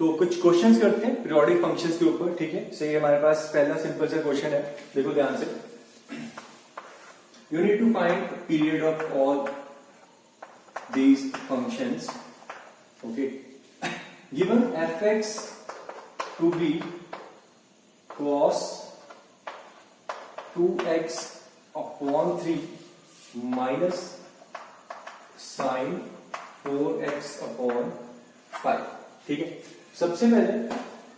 तो कुछ क्वेश्चंस करते हैं पीरियोडिक फंक्शंस के ऊपर, ठीक है। सो ये हमारे पास पहला सिंपल सा क्वेश्चन है, देखो ध्यान से। You need to find period of all these functions, okay. Given fx to be cos 2x upon 3 minus sin 4x upon 5, ठीक है। सबसे पहले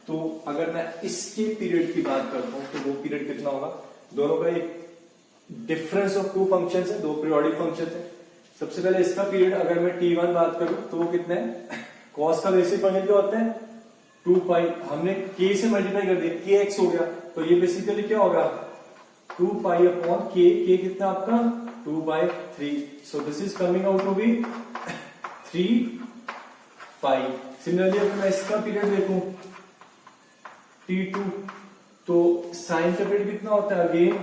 तो अगर मैं इसके पीरियड की बात करता हूं तो वो पीरियड कितना होगा, दोनों का एक डिफरेंस ऑफ टू फंक्शंस है, दो पीरियोडिक फंक्शंस है। सबसे पहले इसका पीरियड अगर मैं t1 बात करूं तो वो कितना है, cos का बेसिक फंक्शन क्या होता है 2 पाई, हमने k से मल्टीप्लाई कर दिया kx हो गया, तो ये बेसिकली क्या होगा 2 पाई अपॉन k, k कितना आपका 2/3, so this is coming out to be 3 pi. Similarly अगर मैं इसका पीरियड देखूं t2, तो साइन का पीरियड कितना होता है अगेन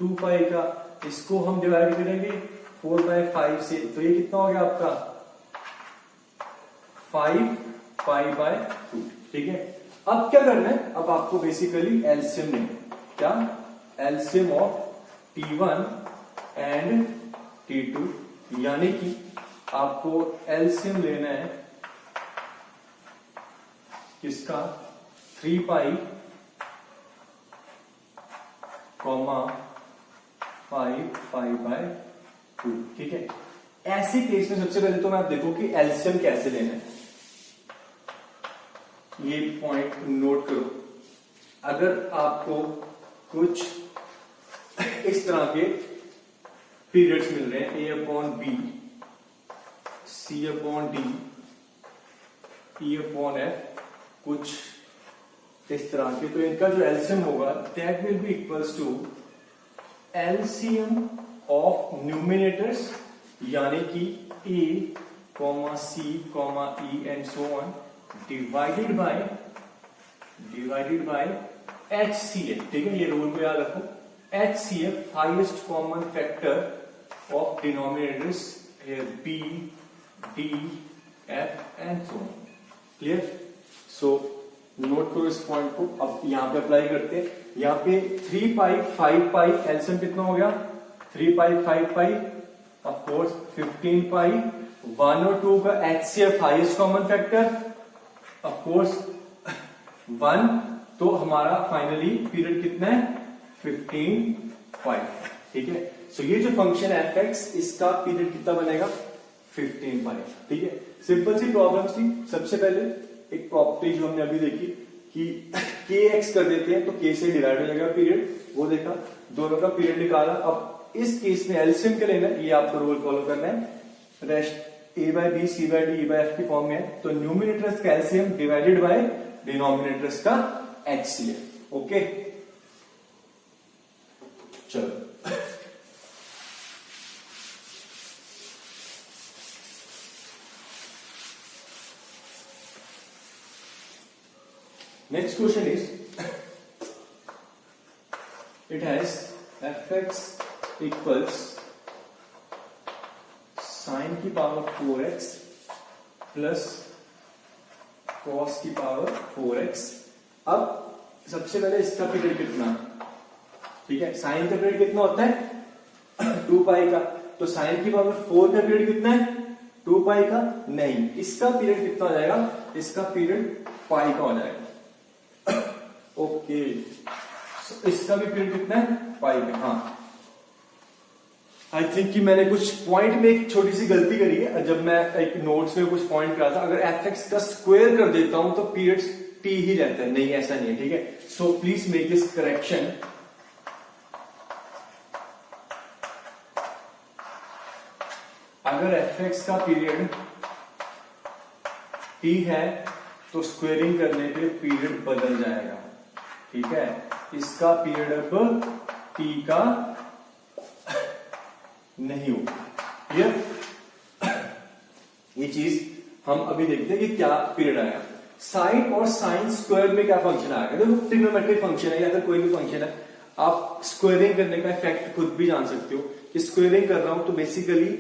2 पाई का, इसको हम डिवाइड करेंगे 4/5 से, तो ये कितना हो गया आपका 5 पाई/2, ठीक है। अब क्या करना है, अब आपको बेसिकली एलसीएम लेना है, क्या LCM of t1 and t2, यानी कि आपको एलसीएम लेना है किसका 3 पाई, 5 पाई/2, ठीक है। ऐसे केस में सबसे पहले तो मैं आप देखो कि एलसीएम कैसे लेना है, ये पॉइंट नोट करो। अगर आपको कुछ इस तरह के पीरियड्स मिल रहे हैं a/b, c/d, e/f, कुछ इस तरह के, तो इनका जो एलसीएम होगा that will be equals to LCM of numerators, यानी कि a, c, e and so on, divided by HCF, ठीक है। ये रूल को याद रखो, HCF highest common factor of denominators B, D, F and so on, clear. So note करो इस पॉइंट को। अब यहां पे अप्लाई करते हैं, यहां पे 3 पाई 5 पाई, एलसीएम कितना हो गया 3 पाई 5 पाई, ऑफ कोर्स 15 पाई, 1 और 2 का HCF highest common factor of course 1, तो हमारा फाइनली पीरियड कितना है 15 पाई, ठीक है। सो ये जो फंक्शन है fx, इसका पीरियड कितना बनेगा 15 पाई, ठीक है। सिंपल सी प्रॉब्लम थी। सबसे पहले एक प्रॉपर्टी जो हमने अभी देखी कि kx कर देते हैं तो k से डिवाइड हो जाएगा पीरियड, वो देखा, दोनों का पीरियड निकाला। अब इस केस में एलसीएम के लेना, ये आपको रूल फॉलो करना है, रेस्ट a/b, c/d, e/f की फॉर्म में है, तो न्यूमिनेटर्स का एलसीएम डिवाइडेड बाय डिनोमिनेटर्स का HCF, ओके। चलो next question is it has fx equals sin की पावर 4x प्लस cos की पावर 4x। अब सबसे पहले इसका पीरियड कितना, ठीक है, साइन का पीरियड कितना होता है 2 पाई का, तो साइन की पावर 4 का पीरियड कितना है 2 पाई का, नहीं, इसका पीरियड कितना हो जाएगा, इसका पीरियड पाई का हो जाएगा, ओके। इसका भी पीरियड कितना है पाई का। हाँ, आई थिंक कि मैंने कुछ पॉइंट में एक छोटी सी गलती करी है, जब मैं एक नोट्स में कुछ पॉइंट करा था, अगर fx का स्क्वायर कर देता हूं तो पीरियड t ही रहता है, नहीं ऐसा नहीं है, ठीक है। So please make this correction. अगर fx का पीरियड t है तो स्क्वेयरिंग करने पे पीरियड बदल जाएगा, ठीक है। इसका पीरियड अब t का नहीं होगा, क्लियर। ये चीज हम अभी देखते हैं कि क्या पीरियड आएगा। साइन और साइन स्क्वायर में क्या फंक्शन आएगा, देखो ट्रिग्नोमेट्रिक फंक्शन है या फिर कोई भी फंक्शन है, आप स्क्वायरिंग करने का इफेक्ट खुद भी जान सकते हो कि स्क्वायरिंग कर रहा हूं तो बेसिकली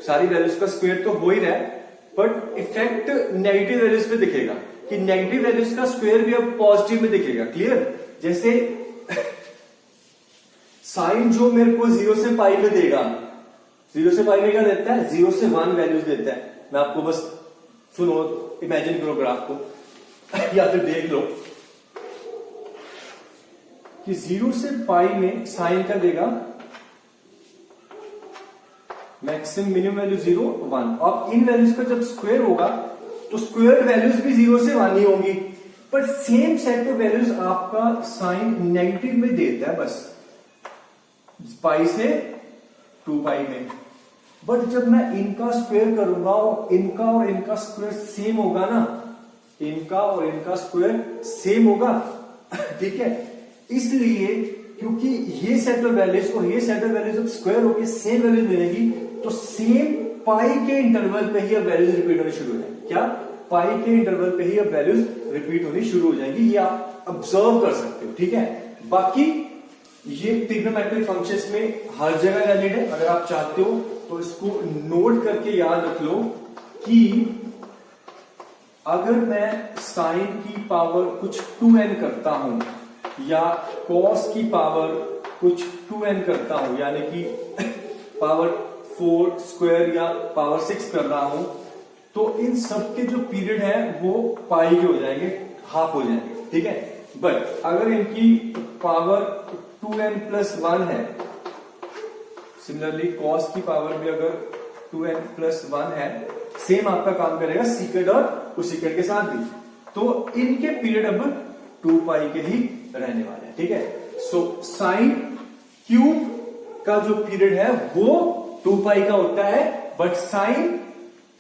सारी वैल्यूज का स्क्वायर तो हो ही रहा है, बट इफेक्ट नेगेटिव वैल्यूज पे दिखेगा। कि नेगेटिव वैल्यूज का स्क्वायर भी अब पॉजिटिव में दिखेगा। क्लियर? जैसे साइन जो मेरे को 0 से पाई में देगा, 0 से पाई में क्या देता है? 0 से 1 वैल्यूज देता है। मैं आपको बस सुनो, इमेजिन करो ग्राफ को या फिर देख लो कि 0 से पाई में साइन का देगा मैक्सिमम मिनिमम वैल्यू 0 1। अब इन वैल्यूज का जब स्क्वायर होगा तो स्क्वायर वैल्यूज भी 0 से 1 ही होंगी, पर सेम सेट ऑफ वैल्यूज आपका साइन नेगेटिव में देता है, बस पाई से 2 पाई में। बट जब मैं इनका स्क्वायर करूंगा और इनका स्क्वायर सेम होगा ना, इनका और इनका स्क्वायर सेम होगा ठीक है, इसलिए क्योंकि ये सेट ऑफ वैल्यूज और ये सेट ऑफ वैल्यूज जब स्क्वायर होगी सेम वैल्यूज मिलेगी, तो सेम पाई के इंटरवल पे ही अब वैल्यूज रिपीट होनी शुरू हो जाएंगी। क्या? पाई के इंटरवल पे ही अब वैल्यूज रिपीट होनी शुरू हो जाएंगी। ये आप ऑब्जर्व कर सकते हो। ठीक है, बाकी ये ट्रिग्नोमेट्रिक फंक्शंस में हर जगह वैलिड है। अगर आप चाहते हो तो इसको नोट करके याद रख लो कि अगर मैं साइन की पावर कुछ 2n करता हूं या कॉस की पावर कुछ 2n करता हूं, यानी कि पावर 4 स्क्वायर या पावर 6 कर रहा हूं, तो इन सब के जो पीरियड है वो पाई के हो जाएंगे, हाफ हो जाएंगे। ठीक है, बट अगर इनकी पावर 2n प्लस 1 है, सिमिलरली कॉस की पावर भी अगर 2n प्लस 1 है, सेम आपका काम करेगा सीकेंड और कोसेकेंड के साथ भी, तो इनके पीरियड अब 2 पाई के ही रहने वाले हैं। ठीक है, सो साइन क्यूब का जो पीरियड है वो 2 पाई का होता है, बट साइन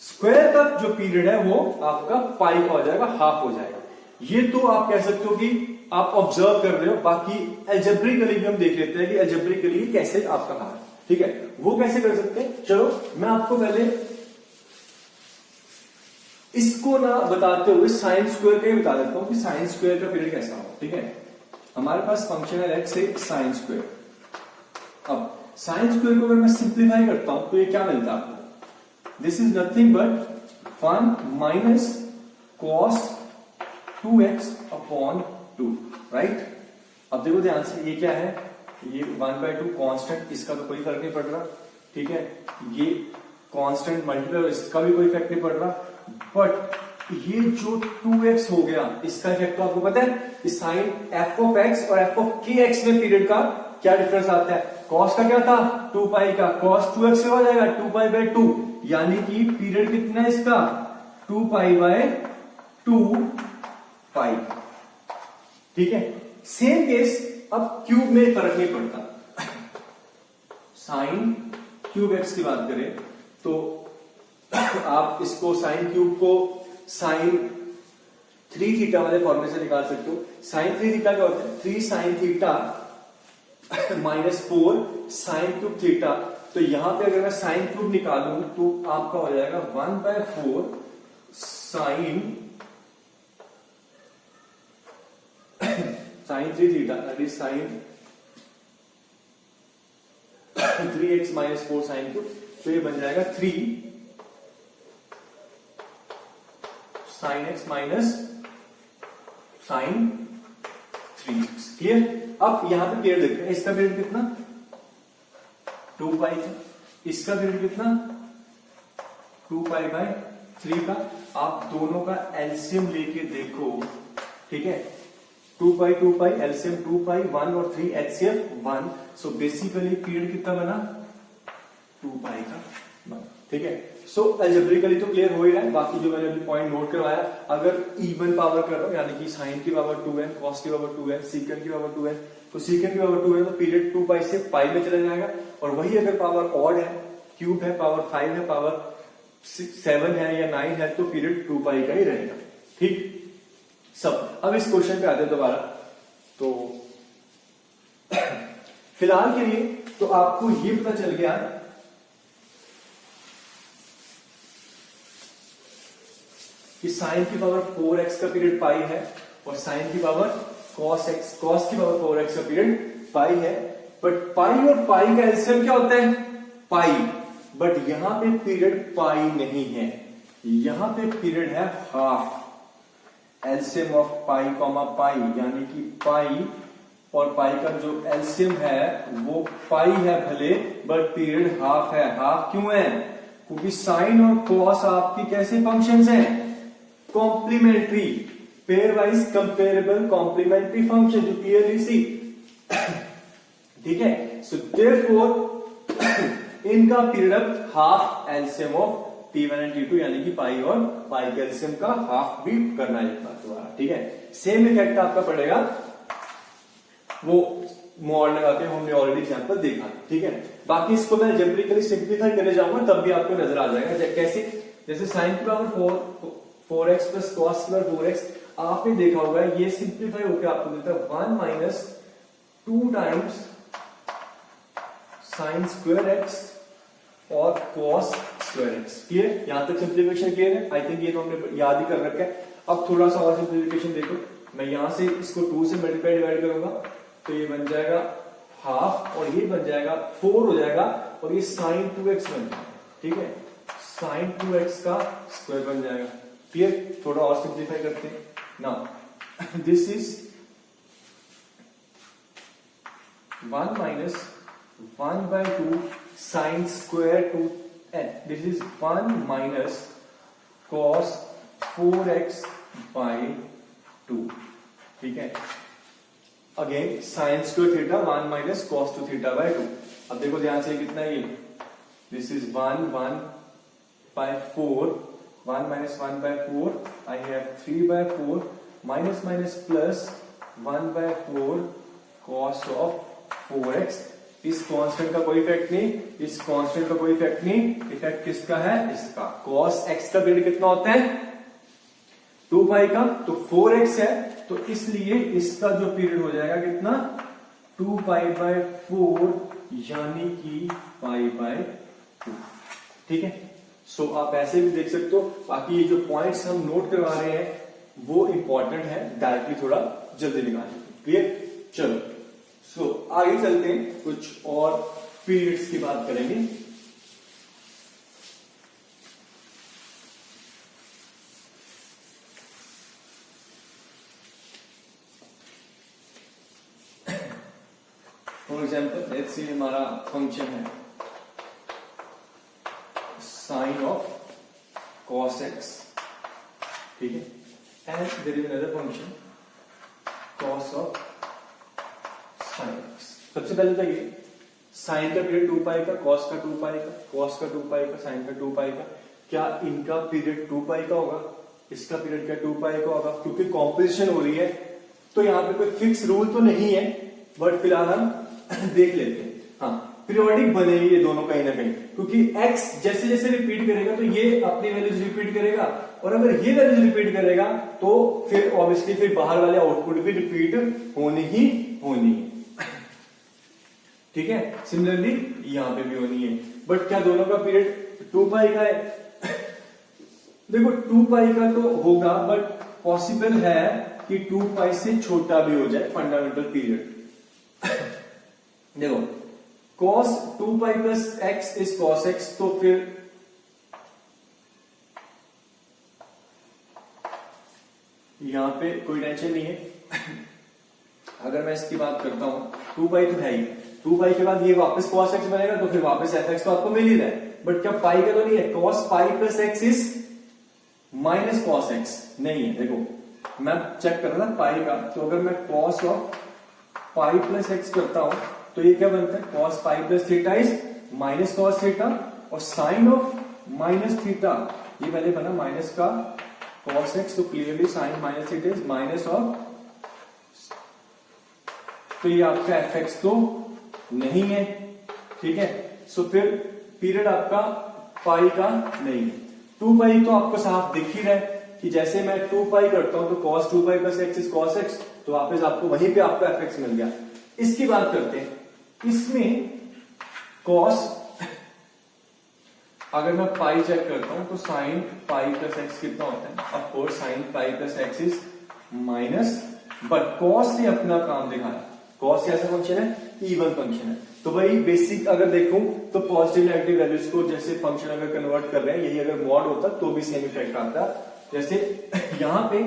स्क्वायर का जो पीरियड है वो आपका पाई का हो जाएगा, हाफ हो जाएगा। ये तो आप कह सकते हो कि आप ऑब्जर्व कर रहे हो। बाकी एल्जेब्रिकली भी हम देख लेते हैं कि एल्जेब्रिकली कैसे आपका हार, ठीक है, वो कैसे कर सकते हैं। चलो मैं आपको पहले इसको ना बताते हुए साइन स्क्वायर का ही बता देता हूं कि साइन स्क्वायर का पीरियड कैसा हो। ठीक है, हमारे पास फंक्शन है x से साइन स्क्वायर। अब साइन स्क्वायर को अगर मैं सिंप्लीफाई करता हूं तो ये क्या मिलता है आपको? This is nothing but 1 minus cos 2x upon 2, right. अब देखो ध्यान से, ये क्या है? ये 1/2 कांस्टेंट, इसका तो कोई फर्क नहीं पड़ रहा। ठीक है, ये कांस्टेंट मल्टीप्लाई, इसका भी कोई इफेक्ट नहीं पड़ रहा। बट ये जो 2x हो गया, इसका इफेक्ट तो आपको पता है कि साइन f ऑफ x और f ऑफ kx में पीरियड का क्या डिफरेंस आता है। कॉस का क्या था? 2 पाई का, कॉस 2x से हो जाएगा 2 पाई बाय 2, यानी कि पीरियड कितना है इसका? 2 पाई बाय 2 पाई। ठीक है, सेम केस अब क्यूब में फर्क नहीं पड़ता। साइन क्यूब एक्स की बात करें तो आप इसको साइन क्यूब को साइन 3 थीटा वाले फॉर्मूले से निकाल सकते हो। साइन 3 थीटा क्या होता है? 3 sine theta minus 4 sine cube theta. तो यहां पे अगर मैं साइन क्यूब निकालूं तो आपका हो जाएगा 1/4 sine 3 theta, that is sine 3x minus 4 sine cube. तो ये बन जाएगा 3 sine x minus sine 3x। Clear? अब यहां पे पीरियड देखते हैं, इसका पीरियड कितना? 2 पाई का, इसका पीरियड कितना? 2 पाई बाय 3 का। आप दोनों का एलसीएम लेके देखो। ठीक है, 2 पाई एलसीएम 2 पाई 1 और 3 एचसीएफ 1। सो बेसिकली पीरियड कितना बना? 2 पाई का बना। ठीक है, सो अलजेब्रिकली तो क्लियर हो ही रहा है। बाकी जो मैंने अभी पॉइंट नोट करवाया, अगर इवन पावर कर रहा हूं, यानी कि साइन की पावर 2n, कॉस की पावर 2n, सीकेंड की पावर 2n, तो सीकेंड की पावर 2n तो पीरियड 2 पाई से पाई में चला जाएगा। और वही अगर पावर ऑड है, क्यूब है, पावर 5 है, पावर 7 है या 9 है, तो पीरियड 2 पाई का ही रहेगा। ठीक, सब। अब इस क्वेश्चन पे आते हैं दोबारा। तो फिलहाल के लिए तो आपको ये पता चल गया कि साइन की पावर 4x का पीरियड पाई है और साइन की पावर cos की पावर 4x का पीरियड पाई है। बट पाई और पाई का एलसीएम क्या होता है? पाई। बट यहां पे पीरियड पाई नहीं है, यहां पे पीरियड है half. LCM of pi comma pi, यानी कि पाई और पाई का जो एलसीएम है वो पाई है भले, बट पीरियड हाफ है। हाफ क्यों है? क्योंकि साइन और कॉस आपकी कैसे फंक्शंस हैं? Complementary, pair wise comparable complementary function, जो क्लियरली सी। ठीक है, सो देयरफॉर इनका period half LCM of T1 and T2, यानी कि पाई और पाई के एलसीएम का हाफ भी करना है एक बार दोबारा। ठीक है, सेम इफेक्ट आपका पड़ेगा, वो मॉड लगा के हमने ऑलरेडी एग्जांपल देखा। ठीक है, बाकी इसको मैं जेनरिकली सिंप्लीफाई करने जाऊंगा तब भी आपको नजर आ जाएगा कैसे। जैसे साइन की पावर 4x प्लस कॉस की पावर 4x, आपने देखा होगा ये सिंप्लीफाई होकर आपको देता है 1 minus 2 times sine square X और कॉस स्क्वायर एक्स। क्लियर? यहां तक सिंप्लीफिकेशन क्लियर है? आई थिंक ये तो हमने याद ही कर रखा है। अब थोड़ा सा और सिंप्लीफिकेशन देखो, मैं यहां से इसको 2 से मल्टीप्लाई डिवाइड करूंगा तो ये बन जाएगा हाफ और ये बन जाएगा 4 हो जाएगा और ये साइन 2x बन जाएगा। ठीक है, साइन 2x का स्क्वायर बन जाएगा। क्लियर? थोड़ा और सिंप्लीफाई करते हैं। Now this is 1 minus 1/2 sine square 2n, this is 1 minus cos 4x/2। ठीक है, again sine square theta 1 minus cos 2 थीटा/2। अब देखो ध्यान से कितना है ये, this is 1/4, 1 minus 1/4, I have 3/4 minus minus plus 1/4 cos of 4x। इस कांस्टेंट का कोई इफेक्ट नहीं, इस कांस्टेंट का कोई इफेक्ट नहीं, इफेक्ट किसका है? इसका। कॉस x का पीरियड कितना होता है? 2 पाई का, तो 4x है, तो इसलिए इसका जो पीरियड हो जाएगा कितना? 2π/4, यानी कि π/2। ठीक है, सो आप ऐसे भी देख सकते हो। बाकी ये जो पॉइंट्स हम नोट करवा रहे हैं वो इंपॉर्टेंट है, डायरेक्टली थोड़ा जल्दी निकालने। क्लियर? चलो, सो आगे चलते हैं, कुछ और पीरियड्स की बात करेंगे। फॉर एग्जाम्पल लेट्स से हमारा फंक्शन है साइन ऑफ कॉस एक्स। ठीक है, and there is another function cos of sine x. सबसे पहले तो ये साइन का पीरियड 2 पाई का, कॉस का 2 पाई का, कॉस का 2 पाई का, साइन का 2 पाई का। क्या इनका पीरियड 2 पाई का होगा? इसका पीरियड क्या 2 पाई का होगा? क्योंकि कॉम्पोजिशन हो रही है तो यहाँ पे कोई फिक्स रूल तो नहीं है, बट फिलहाल हम देख लेते हैं। हाँ, पीरियोडिक बनेगी ये दोनों कहीं ना कहीं, क्योंकि x जैसे जैसे रिपीट करेगा तो ये अपनी वैल्यूज रिपीट करेगा, और अगर ये वैल्यूज रिपीट करेगा तो फिर ऑब्वियसली फिर बाहर वाले आउटपुट भी रिपीट होनी ही होनी है। ठीक है, सिमिलरली यहां पे भी होनी है। बट क्या दोनों का पीरियड 2 पाई का है? देखो 2 पाई का तो होगा, बट पॉसिबल है कि 2 पाई से छोटा भी हो जाए फंडामेंटल पीरियड। देखो cos 2 pi plus x is cos x, तो फिर यहां पे कोई टेंशन नहीं है। अगर मैं इसकी बात करता हूं, 2 पाई तो है ही, 2 पाई के बाद ये वापस cos x बनेगा, तो फिर वापस fx तो आपको मिल ही रहा है। बट क्या पाई का तो नहीं है? cos pi plus x is minus cos x नहीं है। देखो मैं चेक कर रहा था पाई का, तो अगर मैं cos of pi plus x करता हूं तो ये क्या बनता है? cos pi plus theta is minus cos theta, और साइन ऑफ माइनस थीटा ये पहले बना माइनस का cos x, तो clearly sine minus theta is minus of, तो ये आपका fx तो नहीं है। ठीक है, सो फिर पीरियड आपका पाई का नहीं है। 2 पाई तो आपको साफ दिख ही रहा है कि जैसे मैं 2 पाई करता हूं तो cos 2 pi plus x is cos x, तो वापस आपको वहीं पे आपका fx मिल गया। इसकी बात करते हैं, इसमें cos अगर मैं पाई चेक करता हूं तो साइन पाई प्लस एक्स कितना होता है? Of course sine pi plus x is minus, but cos ने अपना काम दिखाया। cos कैसा फंक्शन है? इवन फंक्शन है। तो भाई बेसिक अगर देखूं तो पॉजिटिव नेगेटिव वैल्यूज को जैसे फंक्शन अगर कन्वर्ट कर रहे हैं, यही अगर मॉड होता तो भी सेम इफेक्ट आता। जैसे यहां पे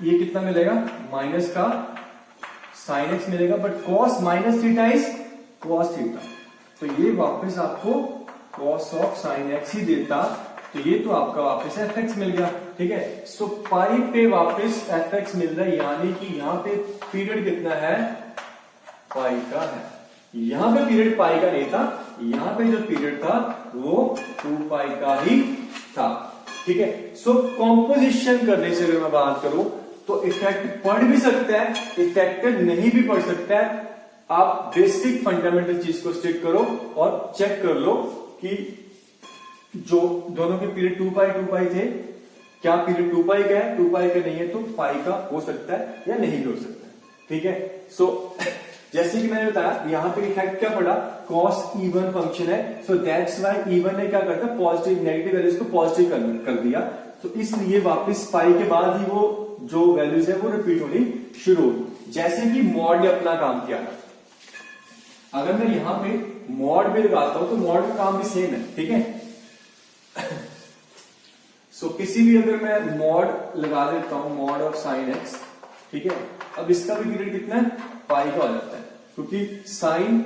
ये कितना मिलेगा, माइनस का साइन एक्स मिलेगा, but cos minus theta is cos theta, तो ये वापस आपको कॉस ऑफ साइन एक्स ही देता, तो ये तो आपका वापस एफ एक्स मिल गया। ठीक है, सो पाई पे वापस एफ एक्स मिल रहा है, यानी कि यहाँ पे पीरियड कितना है, पाई का है। यहाँ पे पीरियड पाई का नहीं था, यहाँ पे जो पीरियड था वो 2 पाई का ही था। ठीक है, सो कॉम्पोजिशन करने से अगर मैं बात करूं तो इफेक्ट पढ़ भी सकता है, इफेक्टिव नहीं भी पढ़ सकता है। आप बेसिक फंडामेंटल चीज को स्टिक करो और चेक कर लो कि जो दोनों के पीरियड 2 पाई थे, क्या पीरियड 2 पाई का है, 2 पाई का नहीं है तो पाई का हो सकता है या नहीं भी हो सकता है। ठीक है, सो जैसे कि मैंने बताया यहाँ पे इफेक्ट क्या पड़ा, कॉस इवन फंक्शन है, सो दैट्स व्हाई इवन ने क्या करता है, पॉजिटिव नेगेटिव वैल्यूज को पॉजिटिव कन्वर्ट कर दिया, तो इसलिए वापस पाई के बाद ही वो जो वैल्यूज है वो रिपीट होनी शुरू होगी। जैसे कि मॉड ने अपना काम किया, अगर मैं यहाँ पे मॉड भी लगाता हूं तो मॉड का काम भी सेम है। ठीक है, सो किसी भी अगर मैं मॉड लगा देता हूं, मॉड ऑफ साइन एक्स, ठीक है, अब इसका भी पीरियड कितना है, पाई का हो जाता है, क्योंकि साइन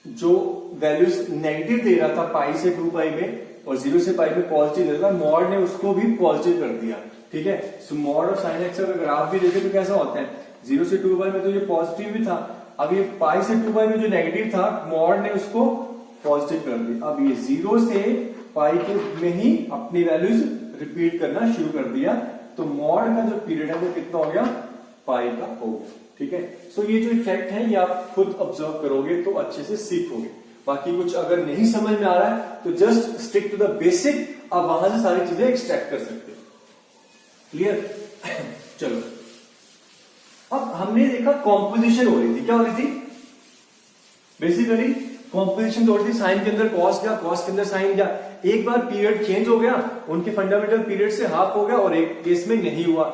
जो वैल्यूज नेगेटिव दे रहा था पाई से 2 पाई में और 0 से पाई में पॉजिटिव दे रहा था, मॉड ने उसको भी पॉजिटिव कर दिया। ठीक है, सो मॉड ऑफ साइन एक्स अगर ग्राफ भी देखे तो कैसा होता है, 0 से 2 पाई में तो ये पॉजिटिव भी था, अब ये पाई से 2 पाई में जो नेगेटिव था मॉड ने उसको पॉजिटिव कर दिया, अब ये 0 से पाई के में ही अपनी वैल्यूज रिपीट करना शुरू कर दिया, तो मॉड का जो पीरियड है वो कितना हो गया, पाई का हो गया। ठीक है, सो ये जो इफेक्ट है ये आप खुद ऑब्जर्व करोगे तो अच्छे से सीखोगे। बाकी कुछ अगर नहीं समझ में आ रहा है तो just stick to the basic, आप वहां से सारी चीजें एक्सट्रैक्ट कर सकते हो। क्लियर? चलो, अब हमने देखा कॉम्पोजिशन हो रही थी, क्या हो रही थी, बेसिकली कॉम्पोजिशन हो रही थी, साइन के अंदर कॉस गया, कॉस के अंदर साइन गया, एक बार पीरियड चेंज हो गया, उनके फंडामेंटल पीरियड से हाफ हो गया और एक केस में नहीं हुआ।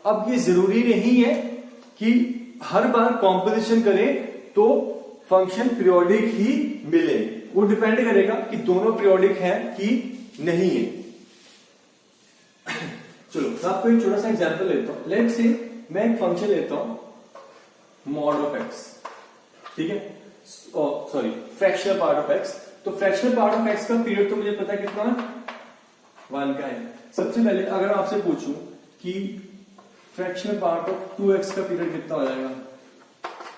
अब ये जरूरी नहीं है कि हर बार कॉम्पोजिशन करें तो फंक्शन पीरियोडिक ही मिले, वो डिपेंड करेगा कि दोनों पीरियोडिक है कि नहीं है। चलो मैं आपको एक छोटा सा एग्जांपल लेता हूं, लेट्स से मैं एक फंक्शन लेता हूं मॉड ऑफ एक्स, ठीक है, sorry fractional part of x, तो फ्रैक्शनल पार्ट ऑफ एक्स का पीरियड तो मुझे पता है कितना है, 1 का है। सबसे पहले अगर आपसे पूछूं कि फ्रैक्शनल पार्ट ऑफ 2x का पीरियड कितना हो जाएगा,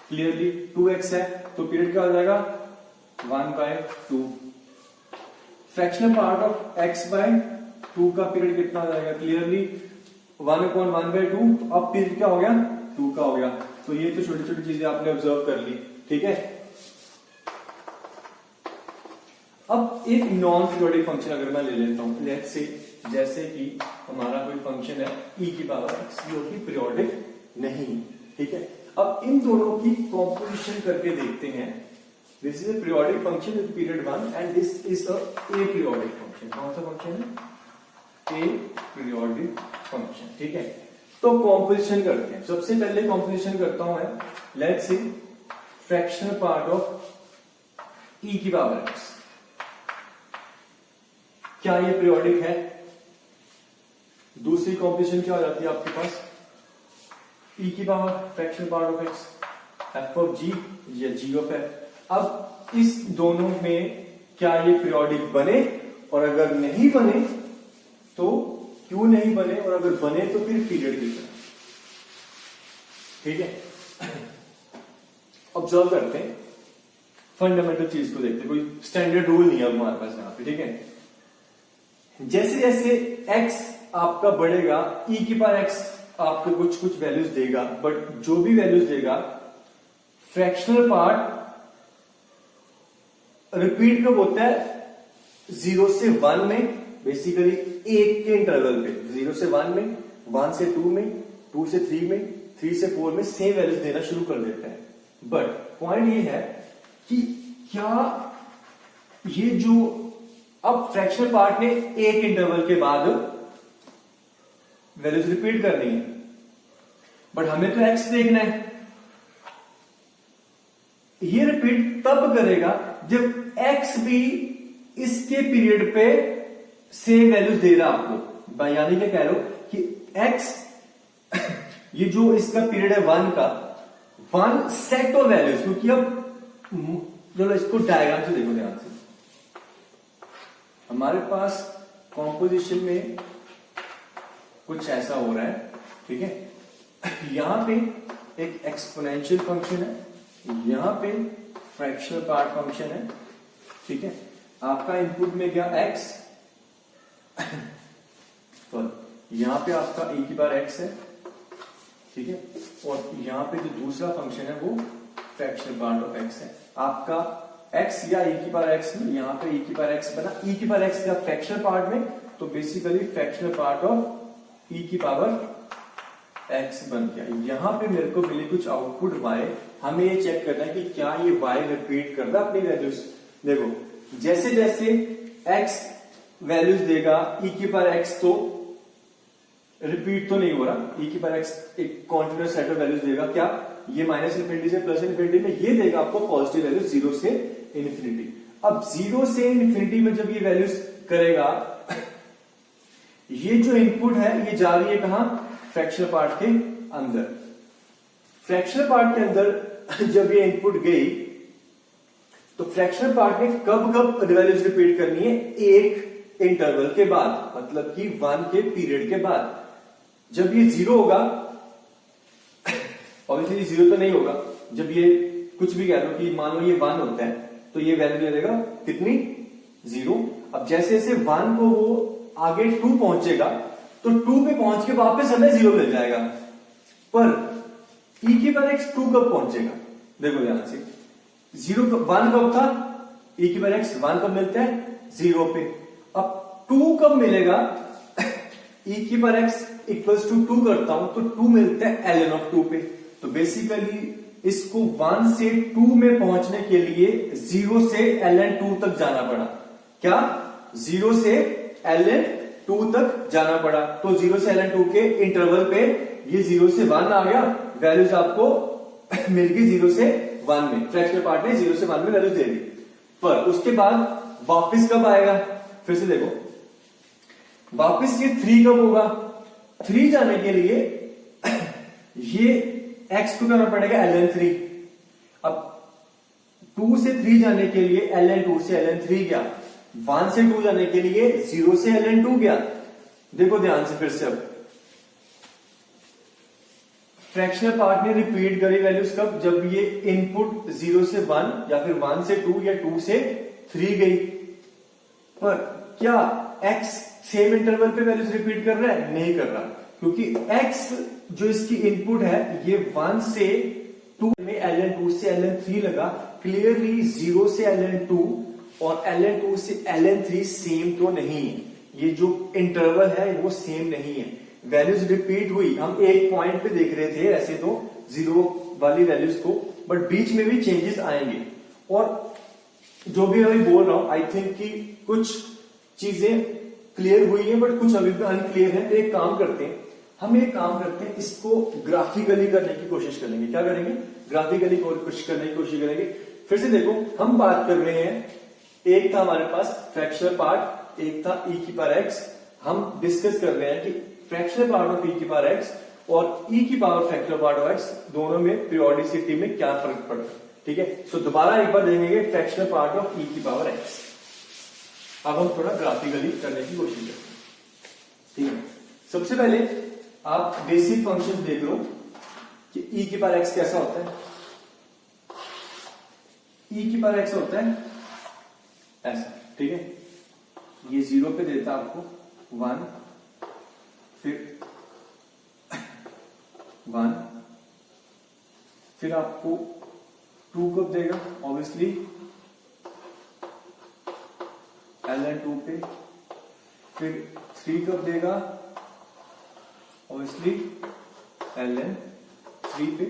क्लियरली 2x है तो पीरियड क्या हो जाएगा, 1/2। फ्रैक्शनल पार्ट ऑफ x/2 का पीरियड कितना हो जाएगा, क्लियरली 1/1/2, तो अब पीरियड क्या हो गया, 2 का हो गया। तो ये तो छोटी छोटी चीजें आपने ऑब्जर्व कर ली। ठीक है, अब एक नॉन पीरियोडिक फंक्शन अगर मैं ले लेता हूं, लेट्स से जैसे कि हमारा कोई फंक्शन है e की पावर x जो कि पीरियोडिक नहीं, ठीक है, अब इन दोनों की कॉम्पोजिशन करके देखते हैं। This is a periodic function with period 1 and this is a periodic function. कौन सा फंक्शन है, ए पीरियोडिक फंक्शन। ठीक है, तो कॉम्पोजिशन करते हैं। सबसे पहले कॉम्पोजिशन करता हूं मैं, let's see fractional part of e की पावर x, क्या ये पीरियोडिक है। दूसरी कॉम्पोजिशन क्या हो जाती है आपके पास, e की power fractional part of x f of g या g ऑफ f। अब इस दोनों में क्या ये पीरियोडिक बने, और अगर नहीं बने तो क्यों नहीं बने, और अगर बने तो फिर पीरियड कितना। ठीक है, ऑब्जर्व करते हैं, फंडामेंटल चीज को देखते हैं, कोई स्टैंडर्ड रूल नहीं है हमारे पास यहाँ पे। ठीक है, जैसे जैसे x आपका बढ़ेगा, e की पावर x आपको कुछ कुछ वैल्यूज देगा, बट जो भी वैल्यूज देगा फ्रैक्शनल पार्ट रिपीट कब होता है, 0 से 1 में, बेसिकली 1 के इंटरवल पे, 0 से 1 में, 1 से 2 में, 2 से 3 में, 3 से 4 में सेम वैल्यूज देना शुरू कर देता है। बट पॉइंट ये है कि क्या ये जो अब फ्रैक्शनल पार्ट ने एक इंटरवल के बाद वैल्यूज रिपीट करनी है, बट हमें तो एक्स देखना है, ये रिपीट तब करेगा जब एक्स भी इसके पीरियड पे सेम वैल्यूज दे रहा आपको। यानी क्या कह रहे हो कि एक्स ये जो इसका पीरियड है 1 का, 1 सेट ऑफ वैल्यूज, क्योंकि अब चलो इसको डायग्राम से देखो ध्यान से। हमारे पास कॉम्पोजिशन में कुछ ऐसा हो रहा है, ठीक है। यहां पे एक एक्सपोनेंशियल फंक्शन है, यहां पे फ्रैक्शनल पार्ट फंक्शन है, ठीक है। आपका इनपुट में गया x, तो यहां पे आपका e की पावर x है, ठीक है। और यहां पे जो दूसरा फंक्शन है वो फ्रैक्शनल पार्ट ऑफ x है। आपका x या e की पावर x में, यहां पे e की पावर x बना, e की पावर x का फ्रैक्शनल पार्ट में, तो basically fractional part of e की पावर x बन गया। यहां पे मेरे को मिले कुछ आउटपुट y, हमें ये चेक करना है कि क्या ये y रिपीट कर रहा है अपनी वैल्यूज। देखो जैसे जैसे x वैल्यूज देगा e की पावर x, तो रिपीट तो नहीं हो रहा, e की पावर x एक कॉन्टिन्यूस सेट ऑफ वैल्यूज देगा। क्या ये माइनस इन्फिनिटी से प्लस इन्फिनिटी में, ये देगा आपको पॉजिटिव वैल्यू 0 से इन्फिनिटी। अब 0 से इन्फिनिटी में जब ये वैल्यूज करेगा, ये जो इनपुट है ये जा रही है कहां, फ्रैक्शनल पार्ट के अंदर। फ्रैक्शनल पार्ट के अंदर जब ये इनपुट गई, तो फ्रैक्शनल पार्ट में कब कब वैल्यूज रिपीट करनी है, एक इंटरवल के बाद, मतलब कि 1 के पीरियड के बाद। जब ये 0 होगा, ऑब्वियसली 0 तो नहीं होगा, जब ये कुछ भी कह दो कि मान लो ये 1 होता है, तो ये वैल्यू दे देगा कितनी, 0। अब जैसे जैसे 1 को वो आगे 2 पहुंचेगा, तो 2 पे पहुंच के वापस हमें 0 मिल जाएगा। पर e की पावर x 2 कब पहुंचेगा, देखो ध्यान से, 1 कब था, e की पावर x 1 कब मिलता है, 0 पे। अब 2 कब मिलेगा, e की पावर x इक्वल्स टू 2 करता हूं तो 2 मिलता है ln ऑफ 2 पे। तो बेसिकली इसको 1 से 2 में पहुंचने के लिए 0 से ln 2 तक जाना पड़ा। क्या 0 से ln 2 तक जाना पड़ा, तो 0 से ln 2 के इंटरवल पे ये 0 से 1 आ गया, वैल्यूज आपको मिल गई 0 से 1 में। फ्रैक्शनल पार्ट ने 0 से 1 में वैल्यूज दे दी। पर उसके बाद वापस कब आएगा, फिर से देखो, वापस ये 3 कब होगा, 3 जाने के लिए ये x को करना पड़ेगा ln 3। अब 2 से 3 जाने के लिए ln 2 से ln 3 गया, 1 से 2 जाने के लिए 0 से ln 2 गया। देखो ध्यान से फिर से, अब फ्रैक्शनल पार्ट ने रिपीट करी वैल्यूज कब, जब ये इनपुट 0 से 1 या फिर 1 से 2 या 2 से 3 गई। पर क्या x सेम इंटरवल पे वैल्यूज रिपीट कर रहा है, नहीं कर रहा, क्योंकि x जो इसकी इनपुट है ये 1 से 2 में ln 2 से ln 3 लगा। क्लियरली 0 से ln 2 और ln 2 से ln 3 सेम तो नहीं है, ये जो इंटरवल है वो सेम नहीं है। वैल्यूज रिपीट हुई, हम एक पॉइंट पे देख रहे थे ऐसे तो 0 वाली वैल्यूज को, बट बीच में भी चेंजेस आएंगे। और जो भी मैं बोल रहा हूं, आई थिंक कि कुछ चीजें क्लियर हुई है, बट कुछ अभी भी अनक्लियर है। तो एक काम करते हैं, हम एक काम करते हैं, इसको ग्राफिकली करने की कोशिश करेंगे। क्या करेंगे, ग्राफिकली कोशिश करने की कोशिश करेंगे। फिर से देखो, हम बात कर रहे हैं, एक था हमारे पास फ्रैक्शनल पार्ट, एक था e की पावर x। हम डिस्कस कर रहे हैं कि फ्रैक्शनल पार्ट ऑफ e की पावर x और e की power fractional part of x दोनों में पीरियोडिसिटी में क्या फर्क पड़ता है, ठीक है। सो दोबारा एक बार देखेंगे फ्रैक्शनल पार्ट ऑफ e की पावर x। अब हम थोड़ा ग्राफिकली करने की कोशिश करते हैं, ठीक है। सबसे पहले आप बेसिक फंक्शन देख लो कि e की पावर x कैसा होता है। e की पावर x होता है ऐसा, ठीक है। ये 0 पे देता आपको 1, फिर 1, फिर आपको 2 कब देगा, ऑब्वियसली ln 2 पे, फिर 3 कब देगा, ऑब्वियसली ln 3 पे,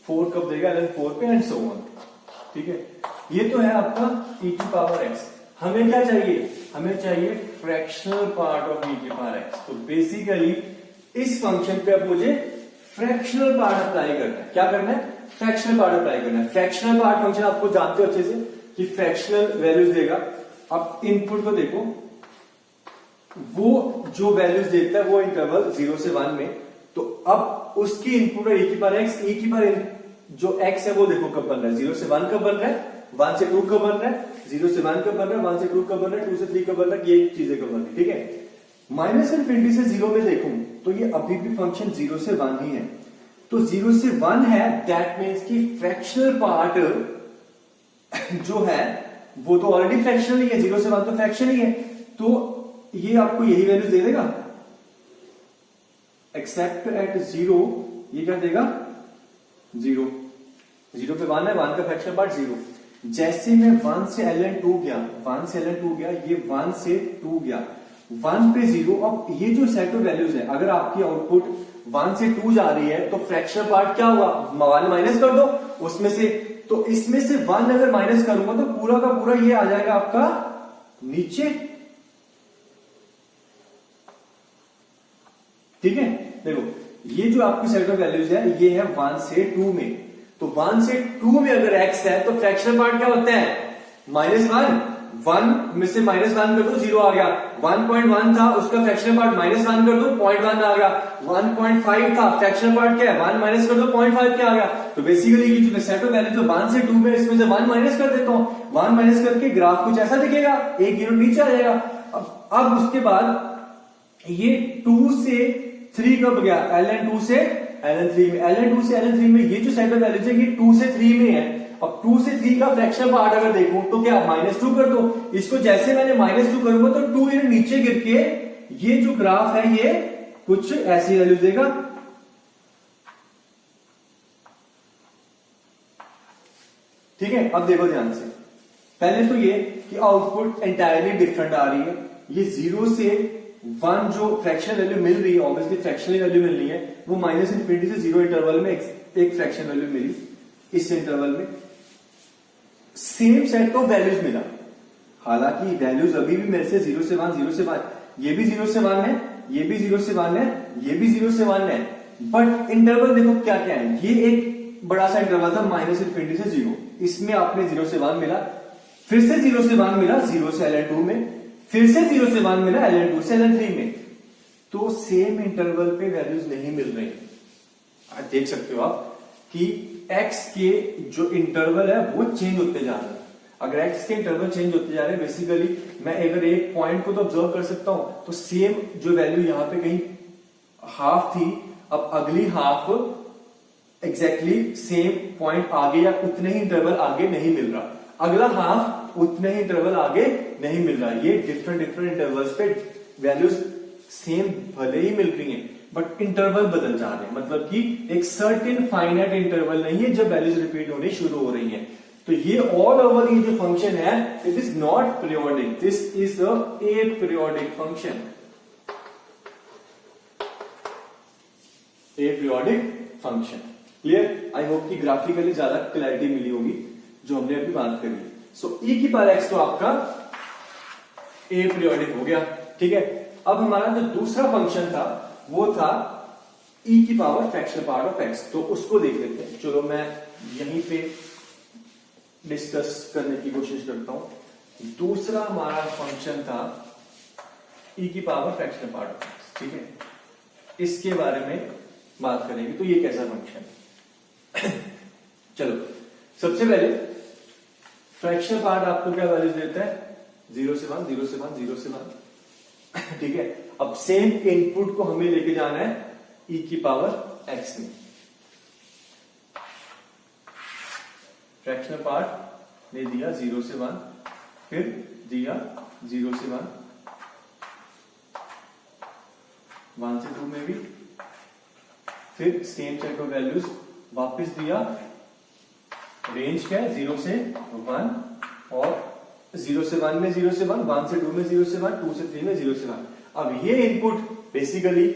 4 कब देगा, ln 4 पे, एंड सो ऑन, ठीक है। ये तो है आपका e की पावर x। हमें क्या चाहिए, हमें चाहिए फ्रैक्शनल पार्ट ऑफ e की पावर x। तो बेसिकली इस फंक्शन पे अब मुझे फ्रैक्शनल पार्ट अप्लाई करना है। क्या करना है, फ्रैक्शनल पार्ट अप्लाई करना है। फ्रैक्शनल पार्ट फंक्शन आपको जानते हो अच्छे से कि फ्रैक्शनल वैल्यूज देगा। अब इनपुट को देखो, वो जो वैल्यूज देता है वो इंटरवल 0 से 1 में, तो अब उसकी इनपुट है e की पावर x, e की पावर जो x है वो देखो कब बन रहा है, 0 से 1 कब बन रहा है, 1 से 2 कब बन रहा है, 0 से 1 कब बन रहा है, 1 से 2 कब बन रहा है, 2 से 3 कब बन रहा है, ये चीजें कब बन रही है, ठीक है। माइनस इनफिनिटी से 0 में देखूं तो ये अभी भी फंक्शन 0 से 1 ही है, तो 0 से 1 है, दैट मीन्स कि फ्रैक्शनल पार्ट जो है वो तो ऑलरेडी फ्रैक्शनल ही है, 0 से 1 तो फ्रैक्शन ही है, तो ये आपको यही वैल्यू दे देगा, एक्सेप्ट एट 0 ये क्या देगा 0, 0 पे 1 है, 1 का फ्रैक्शनल पार्ट 0। जैसे मैं 1 से ln2 गया, 1 से ln2 गया, ये 1 से 2 गया, 1 पे 0। अब ये जो सेट ऑफ वैल्यूज है, अगर आपकी आउटपुट 1 से 2 जा रही है तो फ्रैक्शनल पार्ट क्या हुआ, 1 माइनस कर दो उसमें से, तो इसमें से 1 अगर माइनस करूंगा तो पूरा का पूरा ये आ जाएगा आपका नीचे, ठीक है। देखो ये जो आपकी सेट ऑफ वैल्यूज है ये है 1 से 2 में, तो 1 से 2 में अगर x है तो फ्रैक्शनल पार्ट क्या होता है -1, 1 में से -1 कर दो 0 आ गया, 1.1 था उसका फ्रैक्शनल पार्ट -1 कर दो 0.1 आ गया, 1.5 था फ्रैक्शनल पार्ट क्या है 1 माइनस कर दो 0.5 क्या आ गया। तो बेसिकली ये जो सेट ऑफ वैल्यू जो 1 से 2 में इसमें से 1 माइनस कर देता हूं, 1 माइनस करके ग्राफ कुछ ऐसा दिखेगा, एक यूनिट नीचे आ जाएगा। अब उसके बाद ये 2 से 3 कब गया, ln2 से ln3 में, ln2 से ln3 में ये जो सेट ऑफ वैल्यूज है ये 2 से 3 में है। अब 2 से 3 का फ्रैक्शनल पार्ट अगर देखूं तो क्या -2 कर दो, इसको जैसे मैंने -2 करूंगा तो 2 यूनिट नीचे गिर के ये जो ग्राफ है ये कुछ ऐसी वैल्यू देगा, ठीक है। अब देखो ध्यान से, पहले तो ये कि आउटपुट एंटायरली डिफरेंट आ रही है, ये 0 से 1 जो फ्रैक्शनल वैल्यू मिल रही है, ऑब्वियसली फ्रैक्शनल वैल्यू मिल रही है, वो -इनफिनिटी से 0 इंटरवल में एक फ्रैक्शन वैल्यू मिली, इस इंटरवल में सेम सेट ऑफ वैल्यूज मिला, हालांकि वैल्यूज अभी भी मेरे से 0 से 1, 0 से 1, ये भी 0 से 1 है, ये भी 0 से 1 है, ये भी 0 से 1 है, बट इंटरवल देखो क्या क्या है, ये एक बड़ा सा इंटरवल था -इनफिनिटी से 0, इसमें आपने 0 से 1 मिला, फिर से 0 से 1 मिला 0 से ln2 में, फिर से 0 से 1 मिला ln2 से ln3 में, तो सेम इंटरवल पे वैल्यूज नहीं मिल रही। आज देख सकते हो आप कि x के जो इंटरवल है वो चेंज होते जा रहे हैं। अगर x के इंटरवल चेंज होते जा रहे हैं, बेसिकली मैं अगर एक पॉइंट को तो ऑब्जर्व कर सकता हूं, तो सेम जो वैल्यू यहां पे कहीं हाफ थी, अब अगली हाफ एग्जैक्टली सेम पॉइंट आगे या उतने ही इंटरवल आगे नहीं मिल रहा, अगला हाफ उतने ही इंटरवल आगे नहीं मिल रहा। ये डिफरेंट इंटरवल्स पे वैल्यूज सेम भले ही मिल रही हैं बट इंटरवल बदल जा रहे हैं, मतलब कि एक सर्टेन फाइनाइट इंटरवल नहीं है जब वैल्यूज रिपीट होनी शुरू हो रही हैं। तो ये ऑल ओवर ये जो फंक्शन है it is not periodic, this is a aperiodic function, aperiodic function. Clear? I hope कि ग्राफिकली ज्यादा क्लैरिटी मिली होगी जो हमने अभी बात करी। सो e की पावर x तो आपका अपीरियोडिक हो गया, ठीक है। अब हमारा जो दूसरा फंक्शन था वो था e की power fractional part of x, तो उसको देख लेते हैं। चलो मैं यहीं पे डिस्कस करने की कोशिश करता हूं। दूसरा हमारा फंक्शन था e की power fractional part of x, ठीक है। इसके बारे में बात करेंगे। तो ये कैसा फंक्शन है चलो सबसे पहले फ्रैक्शनल पार्ट आपको क्या वैल्यूज देता है, 0 से 1, 0 से 1, 0 से 1, ठीक है। अब सेम इनपुट को हमें लेके जाना है e की पावर x में। फ्रैक्शनल पार्ट ने दिया 0 से 1, फिर दिया 0 से 1, 1 से 2 में भी, फिर सेम सेट ऑफ वैल्यूज वापस दिया, रेंज क्या है 0 से 1, और 0 से 1 में 0 से 1, 1 से 2 में 0 से 1, 2 से 3 में 0 से 1। अब ये इनपुट बेसिकली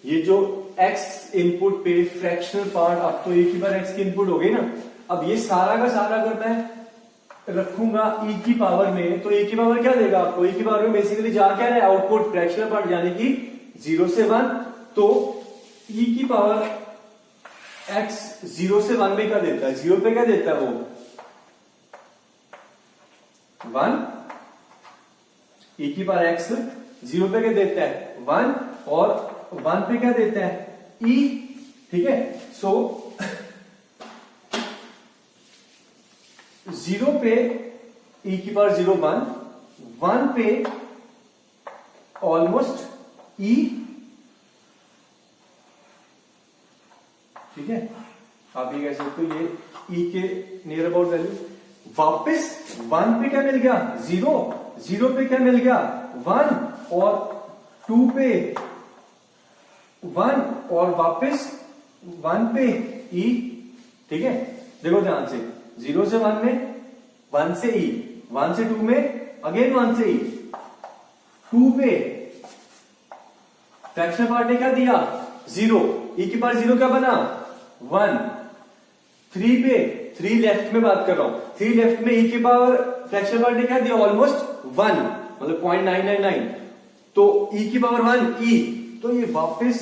ये जो x इनपुट पे फ्रैक्शनल पार्ट, अब तो e की पावर x की इनपुट हो गई ना। अब ये सारा का सारा अगर मैं रखूंगा e की पावर में, तो e की पावर क्या देगा आपको, e की पावर में बेसिकली जा क्या रहा है आउटपुट फ्रैक्शनल पार्ट, यानी कि 0 से 1, तो e की पावर x 0 से 1 में क्या देता है, 0 पे क्या देता है वो 1, e की पावर x 0 पे क्या देता है 1, और 1 पे क्या देता है ई, ठीक है। सो 0 पे e की पावर 0 1 पे ऑलमोस्ट e, ठीक है। आप ये कह सकते हो ये e के नियर अबाउट वैल्यू। वापस 1 पे क्या मिल गया 0, 0 पे क्या मिल गया 1 और 2 पे 1 और वापस 1 पे e, ठीक है। देखो ध्यान से 0 से 1 में 1 से e, 1 से 2 में अगेन 1 से e, 2 पे फ्रैक्शनल पार्ट ने क्या दिया 0, e की पावर 0 क्या बना 1, 3 पे 3 लेफ्ट में बात कर रहा हूं, 3 लेफ्ट में e की पावर फ्रैक्शनल पार्ट ने क्या दिया ऑलमोस्ट 1, मतलब 0.999, तो e की पावर 1 e, तो ये वापस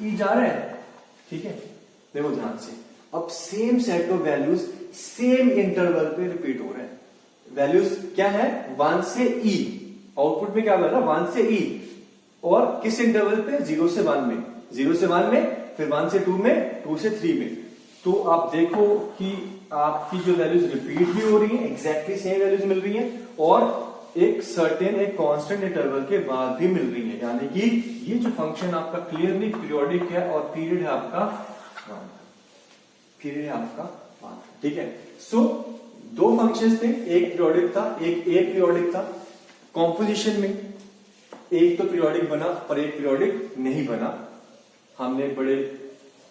e जा रहा है, ठीक है। देखो ध्यान से, अब same set of values same interval पे रिपीट हो रहे हैं। वैल्यूज क्या है 1 से e, आउटपुट में क्या बना 1 से e, और किस इंटरवल पे 0 से 1 में, 0 से 1 में, फिर 1 से 2 में, 2 से 3 में। तो आप देखो कि आपकी जो वैल्यूज रिपीट भी हो रही हैं, एग्जैक्टली सेम वैल्यूज मिल रही हैं, और एक सर्टेन एक कांस्टेंट इंटरवल के बाद भी मिल रही है। यानी कि ये जो फंक्शन आपका क्लियरली पीरियोडिक है और पीरियड है आपका 1, ठीक है। सो दो फंक्शंस थे, एक पीरियोडिक था, एक पीरियोडिक था। कॉम्पोजिशन में एक तो पीरियोडिक बना और एक पीरियोडिक नहीं बना। हमने बड़े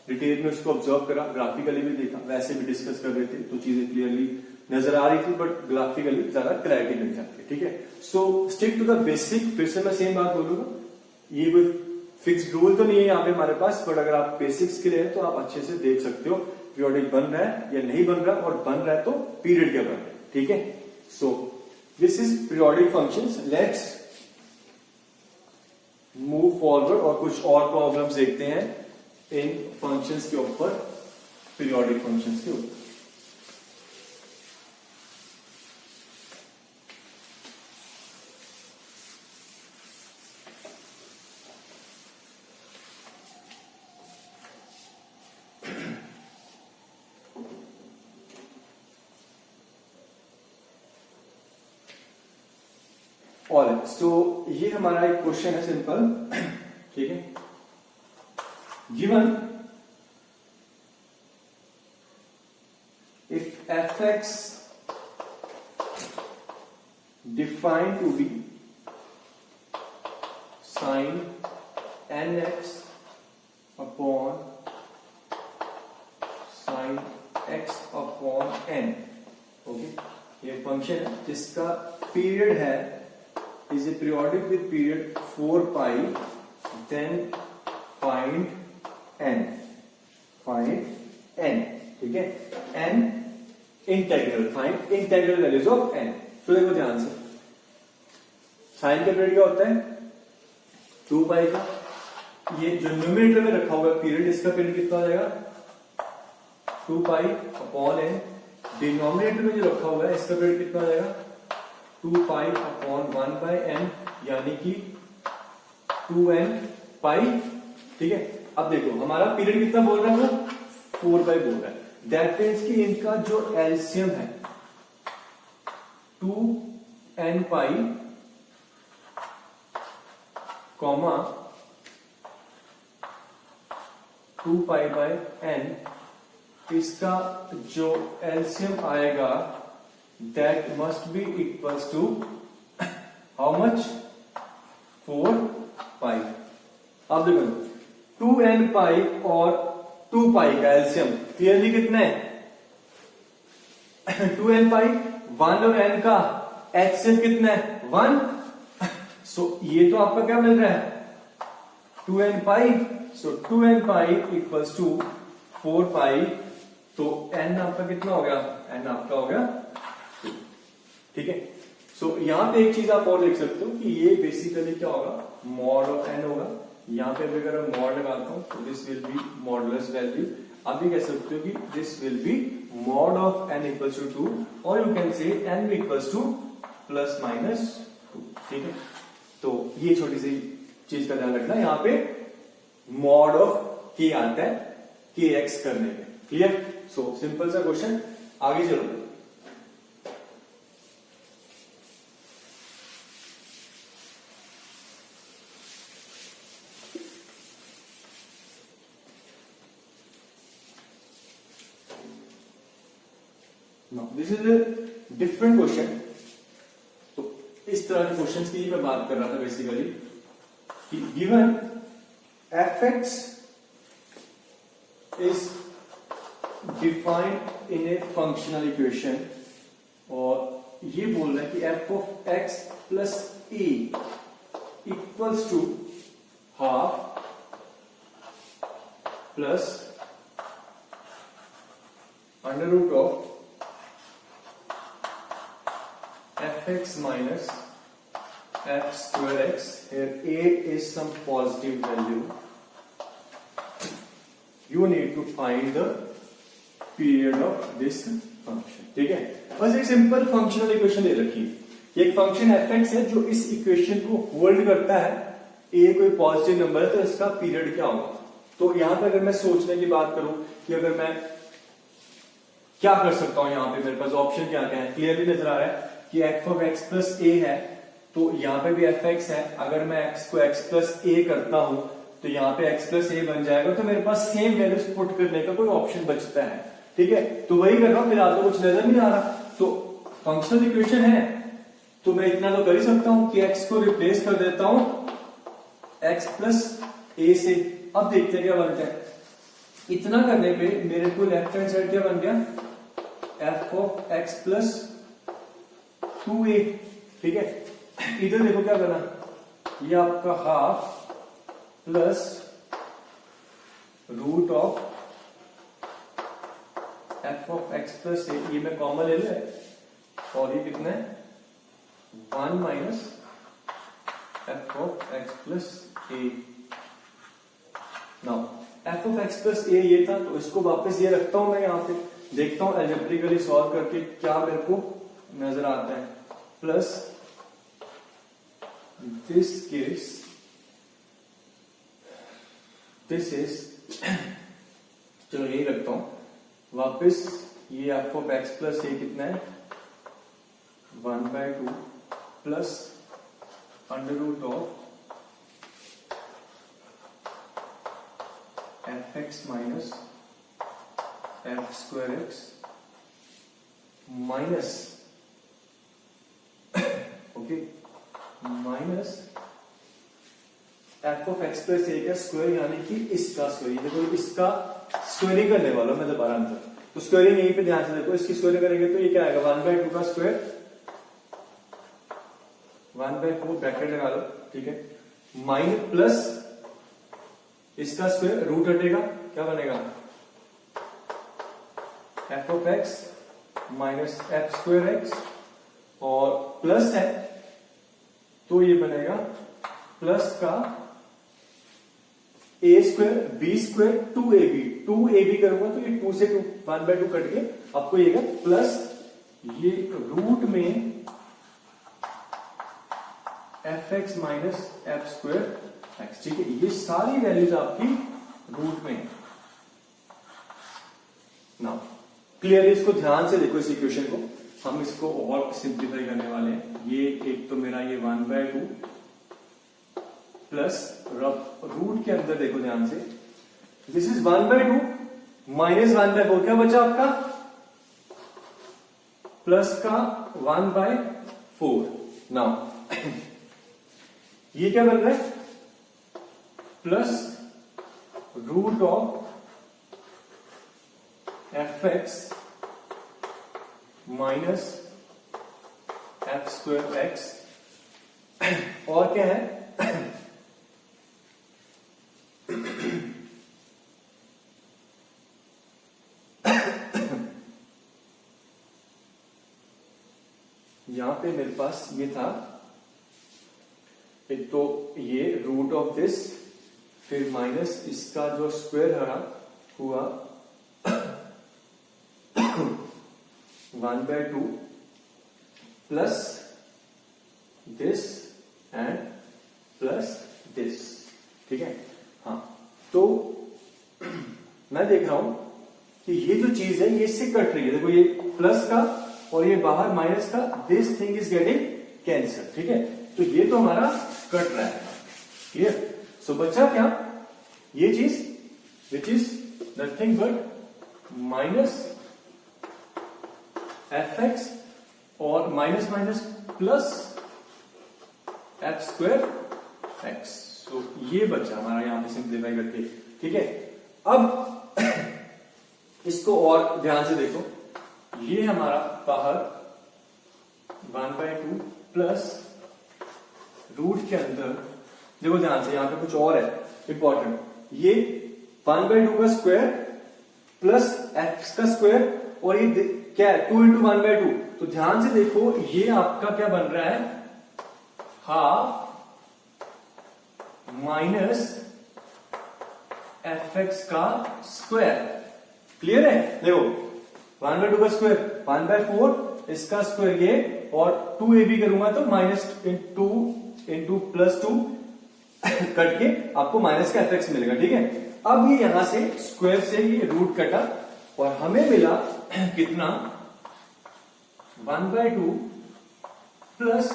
डिटेल में उसको ऑब्जर्व करा, ग्राफिकली भी देखा, वैसे भी डिस्कस कर रहे थे तो चीजें क्लियरली नजर आ रही थी, बट ग्राफिकली ज्यादा क्लैरिटी मिल जाती है, ठीक है। So stick to the basic. फिर से मैं सेम बात बोलूंगा, ये कोई फिक्स्ड रूल तो नहीं है यहाँ पे हमारे पास, बट अगर आप बेसिक्स के लिए है तो आप अच्छे से देख सकते हो पीरियोडिक बन रहा है या नहीं बन रहा, और बन रहा है तो पीरियड क्या बन रहा है, ठीक है। So this is periodic functions. Let's move forward और कुछ और प्रॉब्लम्स देखते हैं इन फंक्शंस के ऊपर, पीरियोडिक फंक्शंस के ऊपर। ऑल सो ये हमारा एक क्वेश्चन है सिंपल, ठीक है। Given if fx defined to be sin nx upon sin x upon n, okay. ये फंक्शन है जिसका पीरियड है is a periodic with period 4 pi, then find n, ठीक है। n integral, find integral values of n। तो देखो ध्यान से, साइन का पीरियड क्या होता है 2 पाई का। ये जो न्यूमरेटर में रखा हुआ है पीरियड, इसका पीरियड कितना हो जाएगा 2 पाई अपॉन n। डिनोमिनेटर में जो रखा हुआ है इसका पीरियड कितना हो जाएगा 2 पाई अपॉन 1 बाय n, यानी कि 2n पाई, ठीक है। अब देखो हमारा पीरियड कितना बोल रहा है वो 4 पाई बोल रहा है। दैट मीन्स कि इनका जो एलसीएम है 2n pi comma 2 pi by n, इसका जो एलसीएम आएगा that must be equals to how much 4 pi। अब देखो 2n पाई और 2 पाई का एलसीएम क्लियरली कितना है 2n पाई, 1 और n का एचसीएफ कितना है 1। सो ये तो आपका क्या मिल रहा है 2n pi. So 2n pi equals to 4 पाई, तो n आपका कितना हो गया, n आपका हो गया, ठीक है। सो यहां पे एक चीज आप और देख सकते हो कि ये बेसिकली क्या होगा मॉड ऑफ n होगा। यहां पे अगर मैं मॉड लगाता हूं तो this will be modulus value. आप ये कह सकते हो कि this will be mod of n equals to 2, और you can say n equals to plus minus 2, ठीक है। तो ये छोटी सी चीज का ध्यान रखना, यहाँ पे मॉड ऑफ के आता है के एक्स करने में। क्लियर? सो सिंपल सा क्वेश्चन, आगे चलो। This is a different question. तो इस तरह के क्वेश्चन की मैं बात कर रहा था बेसिकली कि given F X is defined in a functional equation, और ये बोल रहा है कि F of X plus A equals to half plus under root of fx minus f square x, here a is some positive value. You need to find the period of this function. ठीक है, बस एक simple functional equation दे रखी है। एक function fx है जो इस इक्वेशन को होल्ड करता है, a कोई पॉजिटिव नंबर है तो इसका पीरियड क्या होगा। तो यहां पे अगर मैं सोचने की बात करूं कि अगर मैं क्या कर सकता हूं, यहां पे मेरे पास ऑप्शन क्या क्या है, क्लियरली नजर आ रहा है कि एफ ऑफ एक्स प्लस ए है, तो यहां पे भी एफ एक्स है। अगर मैं एक्स को एक्स प्लस ए करता हूं तो यहां पे एक्स प्लस ए बन जाएगा, तो मेरे पास सेम वैल्यूज पुट करने का कोई ऑप्शन बचता है। ठीक है, तो वही कर रहा हूं, फिलहाल तो कुछ नजर नहीं आ रहा। तो फंक्शनल इक्वेशन है तो मैं इतना तो कर ही सकता हूं कि एक्स को रिप्लेस कर देता हूं एक्स प्लस ए से। अब देखते हैं क्या बनता है। इतना करने पे मेरे को लेफ्ट हैंड साइड क्या बन गया, F of X plus 2a। ठीक है, इधर देखो क्या बना, ये आपका half plus root of F of X plus A, ये मैं कॉमन ले ले, और ये कितना है 1 minus F of X plus A. Now F of X plus A ये था, तो इसको वापस ये रखता हूं मैं यहां पे, देखता हूं अलजेब्रिकली सॉल्व करके क्या मेरे को नजर आता है। Plus this gives this is, चलो यही रखता हूं वापस, ये F of X plus A कितना है 1/2 plus under root of F X minus F square X minus minus F of X plus A का स्क्वायर, यानी कि इसका स्क्वायर। देखो इसका स्क्वायरिंग करने वाला मैं दोबारा अंदर, तो स्क्वायरिंग यहीं पे ध्यान से देखो, इसकी स्क्वायरिंग करेंगे तो ये क्या आएगा 1/2 का स्क्वायर 1/4 ब्रैकेट लगा लो। ठीक है, माइनस प्लस इसका स्क्वायर, रूट हटेगा, क्या बनेगा F of x minus F square X, और प्लस है तो ये बनेगा प्लस का ए स्क्वायर बी स्क्वायर 2ab करूंगा तो ये 2 से 1/2 कट के आपको ये प्लस ये रूट में F X minus F square x. ठीक है, ये सारी वैल्यूज आपकी रूट में। नाउ क्लियरली इसको ध्यान से देखो, इस इक्वेशन को हम इसको और सिंप्लीफाई करने वाले हैं। ये एक तो मेरा ये 1/2 प्लस रूट के अंदर देखो ध्यान से, दिस इज 1/2 माइनस 1/4, क्या बचा आपका प्लस का 1/4। नाउ ये क्या बन रहा है plus root of F X minus F square X, और क्या है यहां पे मेरे पास ये था, एक तो ये रूट ऑफ दिस, फिर माइनस इसका जो स्क्वायर हुआ 1/2 plus this and plus this. ठीक है, हाँ, तो मैं देख रहा हूं कि ये जो चीज है ये इससे कट रही है, देखो ये प्लस का और ये बाहर माइनस का, this thing is getting cancel, ठीक है। तो ये तो हमारा कट रहा है, क्लियर। सो बच्चा क्या, ये चीज which is nothing but minus F X और minus minus plus F square X. So ये बच्चा हमारा यहां पे सिंप्लीफाई करके, ठीक है। अब इसको और ध्यान से देखो, ये हमारा बाहर 1/2 प्लस रूट के अंदर, देखो ध्यान से यहां पे कुछ और है इंपॉर्टेंट, ये 1/2 का स्क्वायर प्लस एक्स का स्क्वायर और ये क्या है 2 × 1/2। तो ध्यान से देखो ये आपका क्या बन रहा है, हाफ माइनस एफ एक्स का स्क्वायर, क्लियर है। देखो 1/2 का स्क्वायर 1/4, इसका स्क्वायर ये, और 2ab करूंगा तो माइनस 2 × +2 कट के आपको माइनस का एफ एक्स मिलेगा, ठीक है। अब ये यहां से स्क्वायर से ये रूट कटा और हमें मिला कितना 1/2 प्लस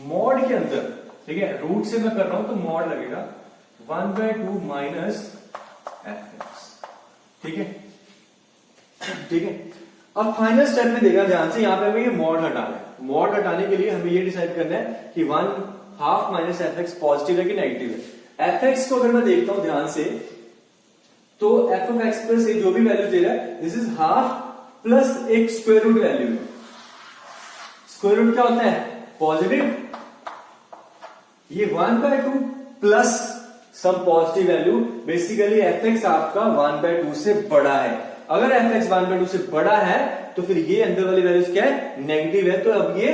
मॉड के अंदर, ठीक है, रूट से मैं कर रहा हूं तो मॉड लगेगा 1/2 माइनस एफ एक्स, ठीक है, ठीक है। अब फाइनल स्टेप में देखा ध्यान से, यहां पे हमें ये मॉड हटाना है। मॉड हटाने के लिए हमें ये डिसाइड करना है कि 1/2 माइनस एफ एक्स पॉजिटिव है कि नेगेटिव है। एफ एक्स को अगर मैं देखता हूं ध्यान से, तो एफ ऑफ एक्स प्लस जो भी वैल्यू दे रहा है, दिस इज हाफ प्लस एक square root value. Square root क्या होता है, पॉजिटिव। ये 1/2 plus some positive value, basically F X आपका 1/2 से बड़ा है। अगर एफ एक्स 1/2 से बड़ा है तो फिर ये अंदर वाली वैल्यूज क्या है, नेगेटिव है, तो अब ये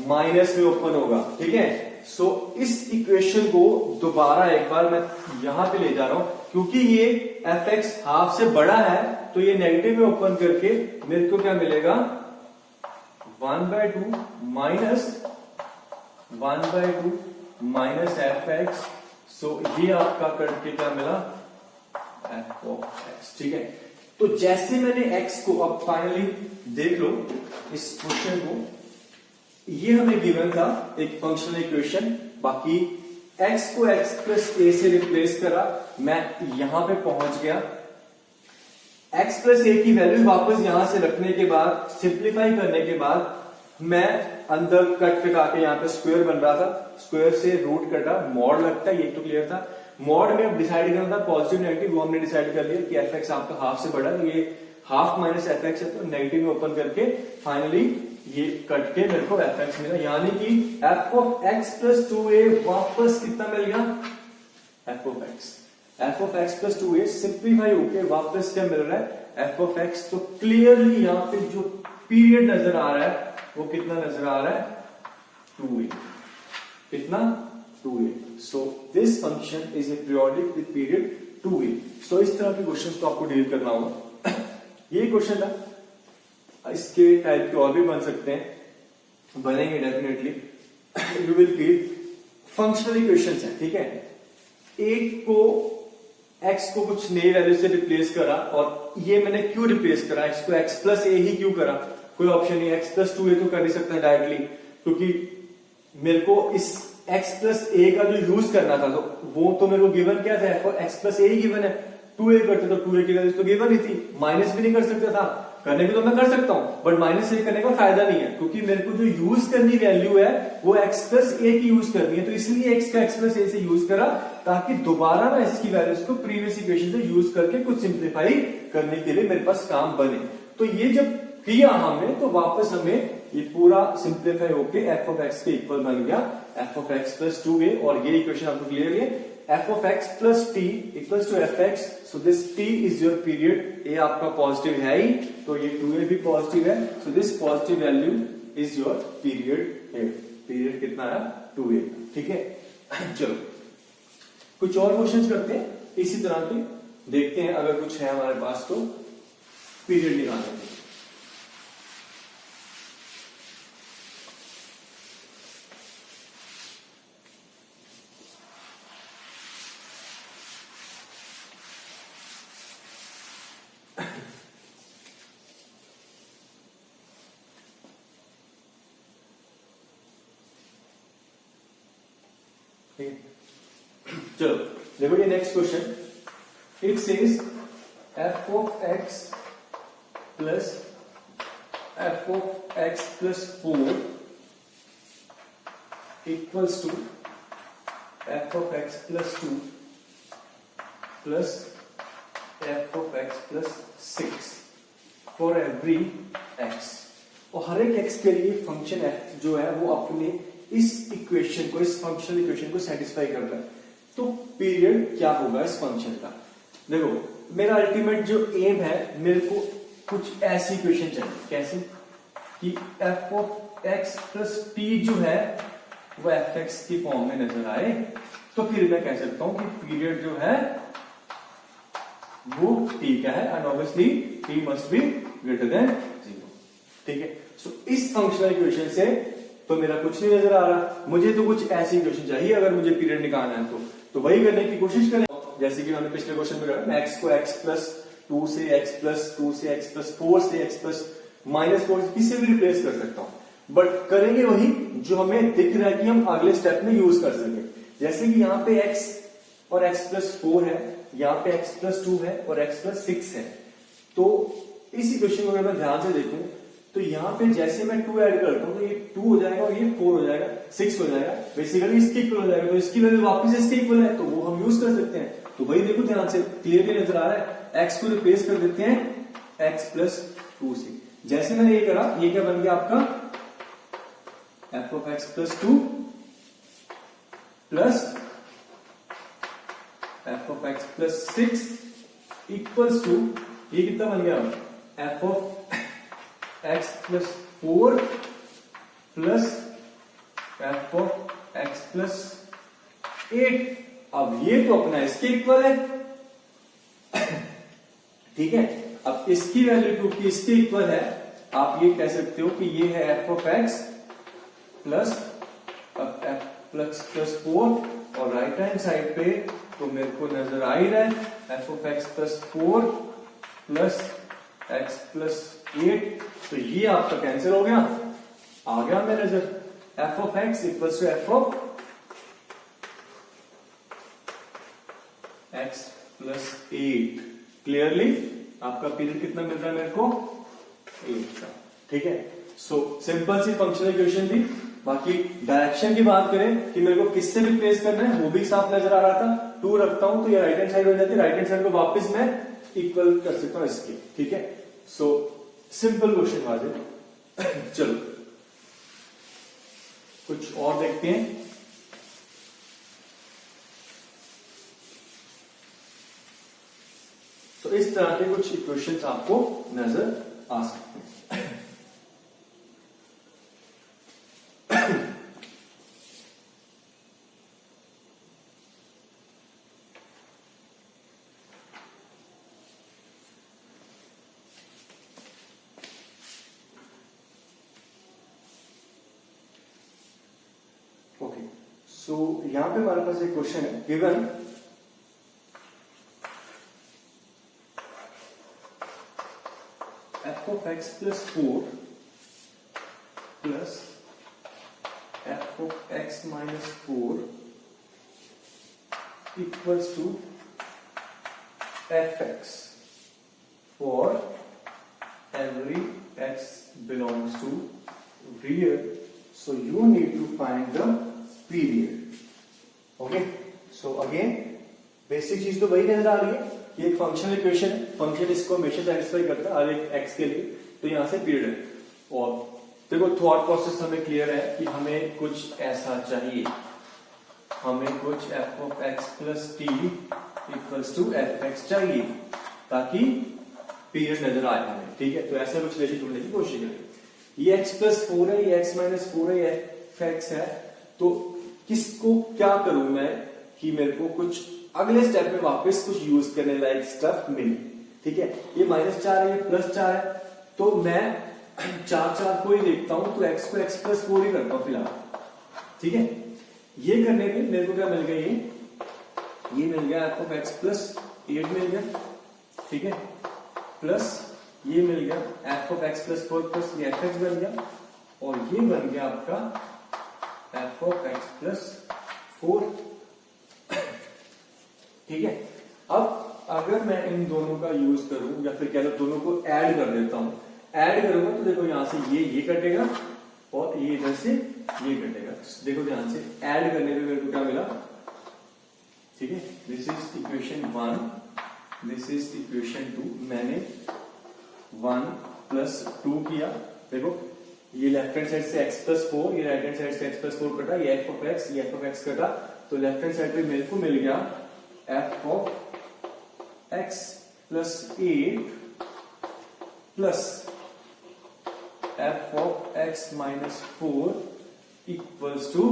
माइनस में ओपन होगा, ठीक है। सो इस इक्वेशन को दोबारा एक बार मैं यहां पे ले जा रहा हूं, क्योंकि ये एफ एक्स हाफ से बड़ा है तो ये नेगेटिव में ओपन करके मेरे को क्या मिलेगा 1/2 minus 1/2 minus F X. So ये आपका करके क्या मिला, एफ ऑफ एक्स, ठीक है। तो जैसे मैंने x को, अब फाइनली देख लो इस क्वेश्चन को, ये हमें गिवन था एक फंक्शनल इक्वेशन, बाकी x को x प्लस a से रिप्लेस करा, मैं यहां पे पहुंच गया। x प्लस a की वैल्यू वापस यहां से रखने के बाद, सिंप्लीफाई करने के बाद, मैं अंदर कट कटा के यहां पे स्क्वायर बन रहा था, स्क्वायर से रूट कटा, मॉड लगता है, ये तो क्लियर था। मॉड में अब डिसाइड करना था पॉजिटिव नेगेटिव, वो हमने डिसाइड कर लिया कि एफ एक्स आपका हाफ से बड़ा, तो ये हाफ माइनस एफ एक्स है, तो नेगेटिव में ओपन करके फाइनली ये कट के मेरे को एफ एक्स मिला, यानी कि F of X plus 2a वापस कितना मिल गया, F of x. F of X plus 2a simplify होके वापस क्या मिल रहा है, एफ ऑफ एक्स। तो क्लियरली यहाँ पे जो पीरियड नजर आ रहा है वो कितना नजर आ रहा है, 2a, कितना 2a। So this function is a periodic with period 2a। सो इस तरह के क्वेश्चंस को आपको डील करना होगा। ये क्वेश्चन था, इसके टाइप के और भी बन सकते हैं, बनेंगे definitely, you will feel. Functional equations है, ठीक है। एक को x को कुछ नई वैल्यू से रिप्लेस करा, और ये मैंने क्यों रिप्लेस करा, x को x प्लस a ही क्यों करा, कोई ऑप्शन नहीं, x प्लस 2a तो कर नहीं सकता डायरेक्टली, क्योंकि मेरे को इस x प्लस a का जो यूज करना था, तो वो तो मेरे को गिवन क्या था, x plus a he given है, 2a करते तो 2a की वैल्यू तो गिवन ही थी, माइनस भी नहीं कर सकता था, करने भी तो मैं कर सकता हूं, बट माइनस से करने का फायदा नहीं है, क्योंकि मेरे को जो यूज करनी वैल्यू है वो x प्लस a की यूज करनी है, तो इसलिए x का x प्लस a से यूज करा, ताकि दोबारा मैं इसकी वैल्यूज को प्रीवियस इक्वेशन से यूज करके कुछ सिंप्लीफाई करने के लिए मेरे पास काम बने। तो ये जब किया हमने, तो वापस हमें ये पूरा सिंप्लीफाई होके एफ ऑफ एक्स के इक्वल बन गया, F of X plus 2a, और ये इक्वेशन आपको क्लियर है, F of X plus T equals to F X. So this T is your period, ए आपका पॉजिटिव है ही, तो ये 2a भी पॉजिटिव है, so this positive value is your period A. Period कितना है, 2a, ठीक है। चलो कुछ और क्वेश्चंस करते हैं इसी तरह के, देखते हैं अगर कुछ है हमारे पास तो पीरियड निकालने के। ठीक है, चलो देखो ये next question, it says f of x plus f of x plus 4 equals to f of x plus 2 plus f of x plus 6 for every x। और हर एक x के लिए फंक्शन f जो है वो अपने इस इक्वेशन को, इस फंक्शनल इक्वेशन को सेटिस्फाई करता है। तो पीरियड क्या होगा इस फंक्शन का? देखो मेरा अल्टीमेट जो एम है, मेरे को कुछ ऐसी इक्वेशन चाहिए, कैसे कि f of x plus t जो है वो fx की फॉर्म में नजर आए। तो फिर मैं कह सकता हूं कि पीरियड जो है वो t का है, and obviously t must be greater than 0। ठीक है, सो इस फंक्शनल इक्वेशन से तो मेरा कुछ नहीं नजर आ रहा, मुझे तो कुछ ऐसी इक्वेशन चाहिए अगर मुझे पीरियड निकालना है तो वही करने की कोशिश करें। जैसे कि हमने पिछले क्वेश्चन में कहा, x को x प्लस 2 से x प्लस 2 से x प्लस 4 से x प्लस माइनस 4 किससे भी रिप्लेस कर सकता हूं, बट करेंगे वही जो हमें दिख रहा है कि हम अगले स्टेप में यूज कर सके। जैसे कि यहाँ पे x और x प्लस 4 है, यहाँ पे x प्लस 2 है और x प्लस 6 है। तो इस इक्वेशन को अगर मैं ध्यान से देखूं तो यहाँ पे जैसे मैं 2 ऐड करता हूँ तो ये 2 हो जाएगा और ये 4 हो जाएगा, 6 हो जाएगा, बेसिकली इसके इक्वल हो जाएगा। तो इसकी वैल्यू वापस इसके इक्वल है तो वो हम यूज कर सकते हैं। तो वही देखो ध्यान से, क्लियरली नजर आ रहा है, x को रिप्लेस कर देते हैं x प्लस 2 से। जैसे मैंने ये करा, ये क्या बन गया आपका f of x plus 2 plus f of x plus 6 equals to, ये कितना बन गया f of x plus 4 plus f of x plus 8। अब ये तो अपना इसके इक्वल है, ठीक है। अब इसकी वैल्यू क्योंकि इसके इक्वल है, आप ये कह सकते हो कि ये है f of x plus f plus 4, और राइट हैंड साइड पे तो मेरे को नजर आ ही रहा है f of x plus 4 plus x plus 8। तो ये आपका कैंसिल हो गया, आ गया मैं नजर f of x equals to f of x plus 8। Clearly आपका पीरियड कितना मिल रहा है मेरे को? 8 का। ठीक है, सो सिंपल सी फंक्शनल इक्वेशन थी। बाकी डायरेक्शन की बात करें कि मेरे को किससे रिप्लेस करना है वो भी साफ नजर आ रहा था। 2 रखता हूं तो ये राइट हैंड साइड हो जाती है, राइट हैंड साइड को वापस मैं इक्वल कर सकता हूं इसके। ठीक है, सो सिंपल क्वेश्चन वाले। चलो कुछ और देखते हैं। तो इस तरह के कुछ इक्वेशंस आपको नजर आ सकते हैं। ओके, सो यहां पे हमारे पास एक क्वेश्चन है, given f of x plus 4 plus f of x minus 4 equals to fx for every x belongs to real. So you need to find the period. Okay, so again basic चीज तो वही नजर आ रही है, ये एक फंक्शनल इक्वेशन है, फंक्शन इसको हमेशा सेटिस्फाई करता है हर एक x के लिए। तो यहां से पीरियड है, और देखो थॉट प्रोसेस हमें क्लियर है कि हमें कुछ ऐसा चाहिए, हमें कुछ f of x plus T equals to F X चाहिए ताकि पीरियड नजर आए हमें। ठीक है, तो ऐसा कुछ लेके ढूंढने की कोशिश करें। ये x प्लस 4 है, ये x माइनस 4 है, ये एफ एक्स है। तो किसको क्या करूं मैं कि मेरे को कुछ अगले स्टेप में वापस कुछ यूज करने लायक स्टफ मिले। ठीक है, ये -4 है, ये +4 है, तो मैं 4 को ही देखता हूं, तो x को x प्लस 4 ही करता हूं फिलहाल। ठीक है, ये करने पे मेरे को क्या मिल गया, ये मिल गया f ऑफ x प्लस 8 मिल गया। ठीक है, प्लस ये मिल गया f of x plus 4 plus ये f बन गया, और ये बन गया आपका f ऑफ x प्लस 4 ठीक है। अब अगर मैं इन दोनों का यूज करूं या फिर कह लो दोनों को ऐड कर देता हूं, ऐड करूंगा तो देखो यहां से ये कटेगा और ये इधर से ये कटेगा। देखो ध्यान से ऐड करने पे मेरे को क्या मिला, ठीक है, this is equation 1, this is equation 2। मैंने 1 + 2 किया, देखो ये लेफ्ट हैंड साइड से x + 4, ये राइट हैंड साइड से x + 4 कटा, ये f of x कटा, तो लेफ्ट हैंड साइड पे मेरे को मिल गया f of x + 8 plus f of x - 4 equals to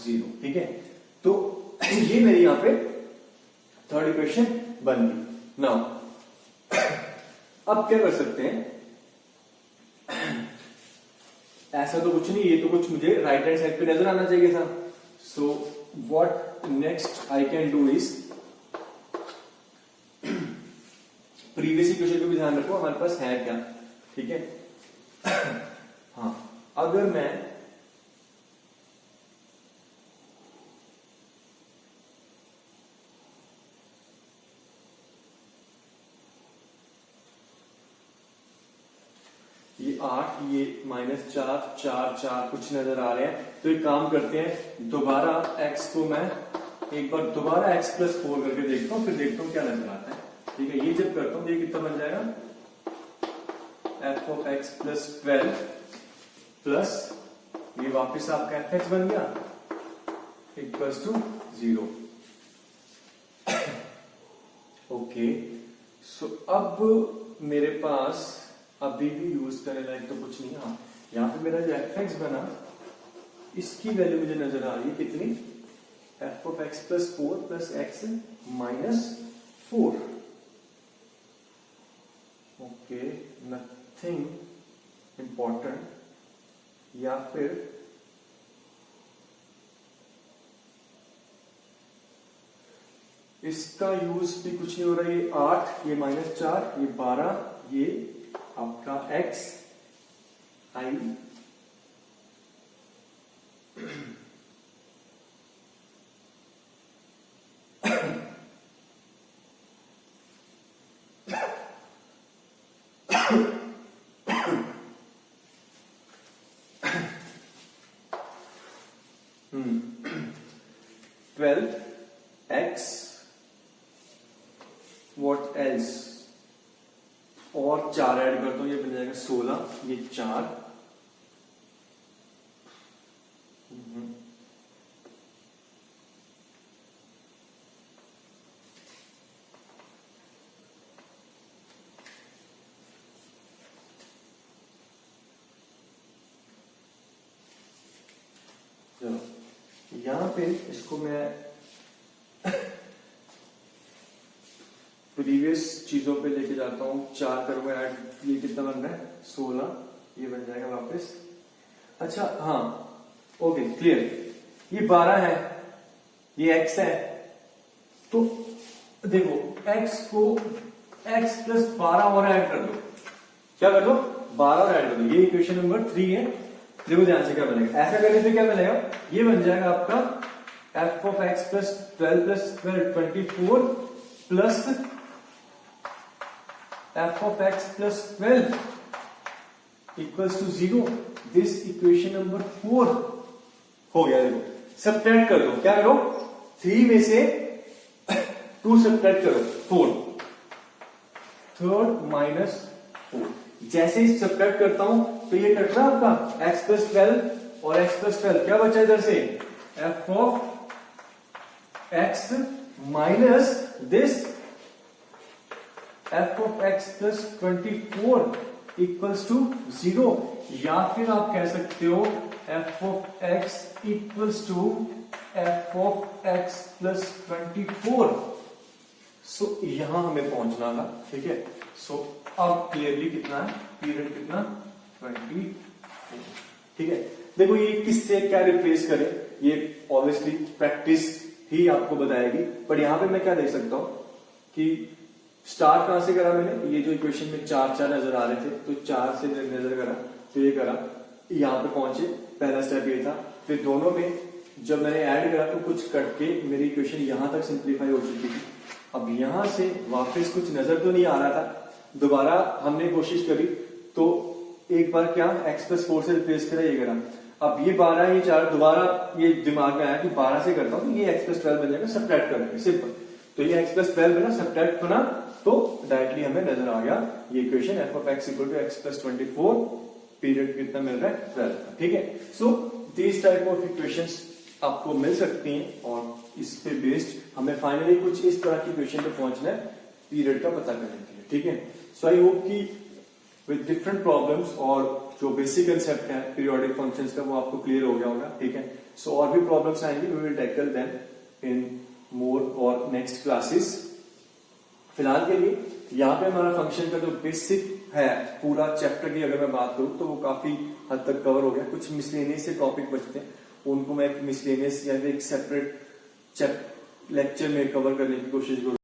0। ठीक है, तो ये मेरी यहां पे थर्ड इक्वेशन बन गई। नाउ अब क्या कर सकते हैं, ऐसा तो कुछ नहीं, ये तो कुछ मुझे राइट हैंड साइड पे नजर आना चाहिए था। So what next I can do is, previous equation को भी ध्यान रखो हमारे पास है क्या, ठीक है। हाँ, अगर मैं ये 8, ये -4, 4, 4 कुछ नजर आ रहे हैं, तो एक काम करते हैं, दोबारा x को मैं एक बार दोबारा x + 4 करके देखता हूं, फिर देखता हूं क्या नजर आता है। ठीक है, ये जब करता हूं तो ये कितना बन जाएगा, f of x + 12 प्लस ये वापस आपका fx बन गया इक्वल्स टू 0। ओके, सो अब मेरे पास अभी भी यूज करने लायक तो कुछ नहीं। हाँ, यहां पे मेरा जो fx बना, इसकी वैल्यू मुझे नजर आ रही है कितनी, f of x + 4 plus x - 4। Okay, nothing important, या फिर इसका यूज भी कुछ नहीं हो रहा। ये 8, ये -4, ये 12, ये आपका x i twelve x, what else, और 4 ऐड करता हूं, ये बन जाएगा 16, ये 4, यहां पे इसको मैं प्रीवियस चीजों पे लेके जाता हूं, 4 करूंगा ऐड, ये कितना बन रहा है 16, ये बन जाएगा वापस। अच्छा हाँ, ओके क्लियर, ये 12 है, ये x है, तो देखो x को x + 12 और ऐड कर दो, क्या कर दो, 12 और ऐड कर दो, ये इक्वेशन नंबर 3 है। देखो ध्यान से क्या बनेगा, ऐसा करने से क्या बनेगा, ये बन जाएगा आपका f of x + 12 + 12 24 plus f of x + 12 equals to 0। This equation number 4 हो गया। देखो सब्ट्रैक्ट कर दो, क्या करो, 3 में से 2 सब्ट्रैक्ट करो, 4, 3 - 4। जैसे ही सब्ट्रैक्ट करता हूं तो ये कट रहा आपका x + 12 और x + 12, क्या बचा इधर से, f of x minus this f of x + 24 equals to 0, या फिर आप कह सकते हो f of x equals to f of x + 24। So यहां हमें पहुंचना था, ठीक है। सो अब क्लियरली कितना है, पीरियड कितना, 24। ठीक है, देखो ये किससे क्या रिप्लेस करे, ये ऑब्वियसली प्रैक्टिस ही आपको बताएगी, पर यहां पे मैं क्या देख सकता हूं कि स्टार्ट कहां से करा मैंने, ये जो इक्वेशन में 4 4 नजर आ रहे थे, तो 4 से नजर करा, तो ये करा, यहां पे पहुंचे, पहला स्टेप ये था, फिर दोनों में जब मैंने ऐड करा तो कुछ कट के मेरी इक्वेशन यहां तक सिंप्लीफाई हो चुकी थी। अब यहां से वापस कुछ नजर तो नहीं आ रहा था, दोबारा हमने कोशिश करी तो एक बार क्या x प्लस 4 से रिप्लेस करा, ये करा। अब ये 12 ये 4 दोबारा ये दिमाग में आया कि 12 से करता हूं तो ये x प्लस 12 बन जाएगा, सब्ट्रैक्ट करेंगे सिंपल। तो ये x प्लस 12 बना, सब्ट्रैक्ट बना, तो डायरेक्टली हमें नजर आ गया ये equation f of x equal to x plus 24, period कितना मिल रहा है 12। ठीक है, so this type of equations आपको मिल सकती हैं और इस पे बेस्ड हमें फाइनली कुछ इस तरह की इक्वेशन पे पहुंचना है पीरियड का पता करने के लिए। ठीक है, सो आई होप कि विद डिफरेंट प्रॉब्लम्स और जो बेसिक कंसेप्ट है पीरियोडिक फंक्शंस का वो आपको क्लियर हो गया होगा। ठीक है, सो और भी प्रॉब्लम्स आएंगे, we will tackle them in more और नेक्स्ट क्लासेस। फिलहाल के लिए यहाँ पे हमारा फंक्शन का जो बेसिक है पूरा चैप्टर की अगर मैं बात करूं तो वो काफी हद तक कवर हो गया। कुछ मिसलेनियस से टॉपिक बचते हैं, उनको मैं एक मिसलेनियस या एक सेपरेट लेक्चर में कवर करने की कोशिश करूंगा।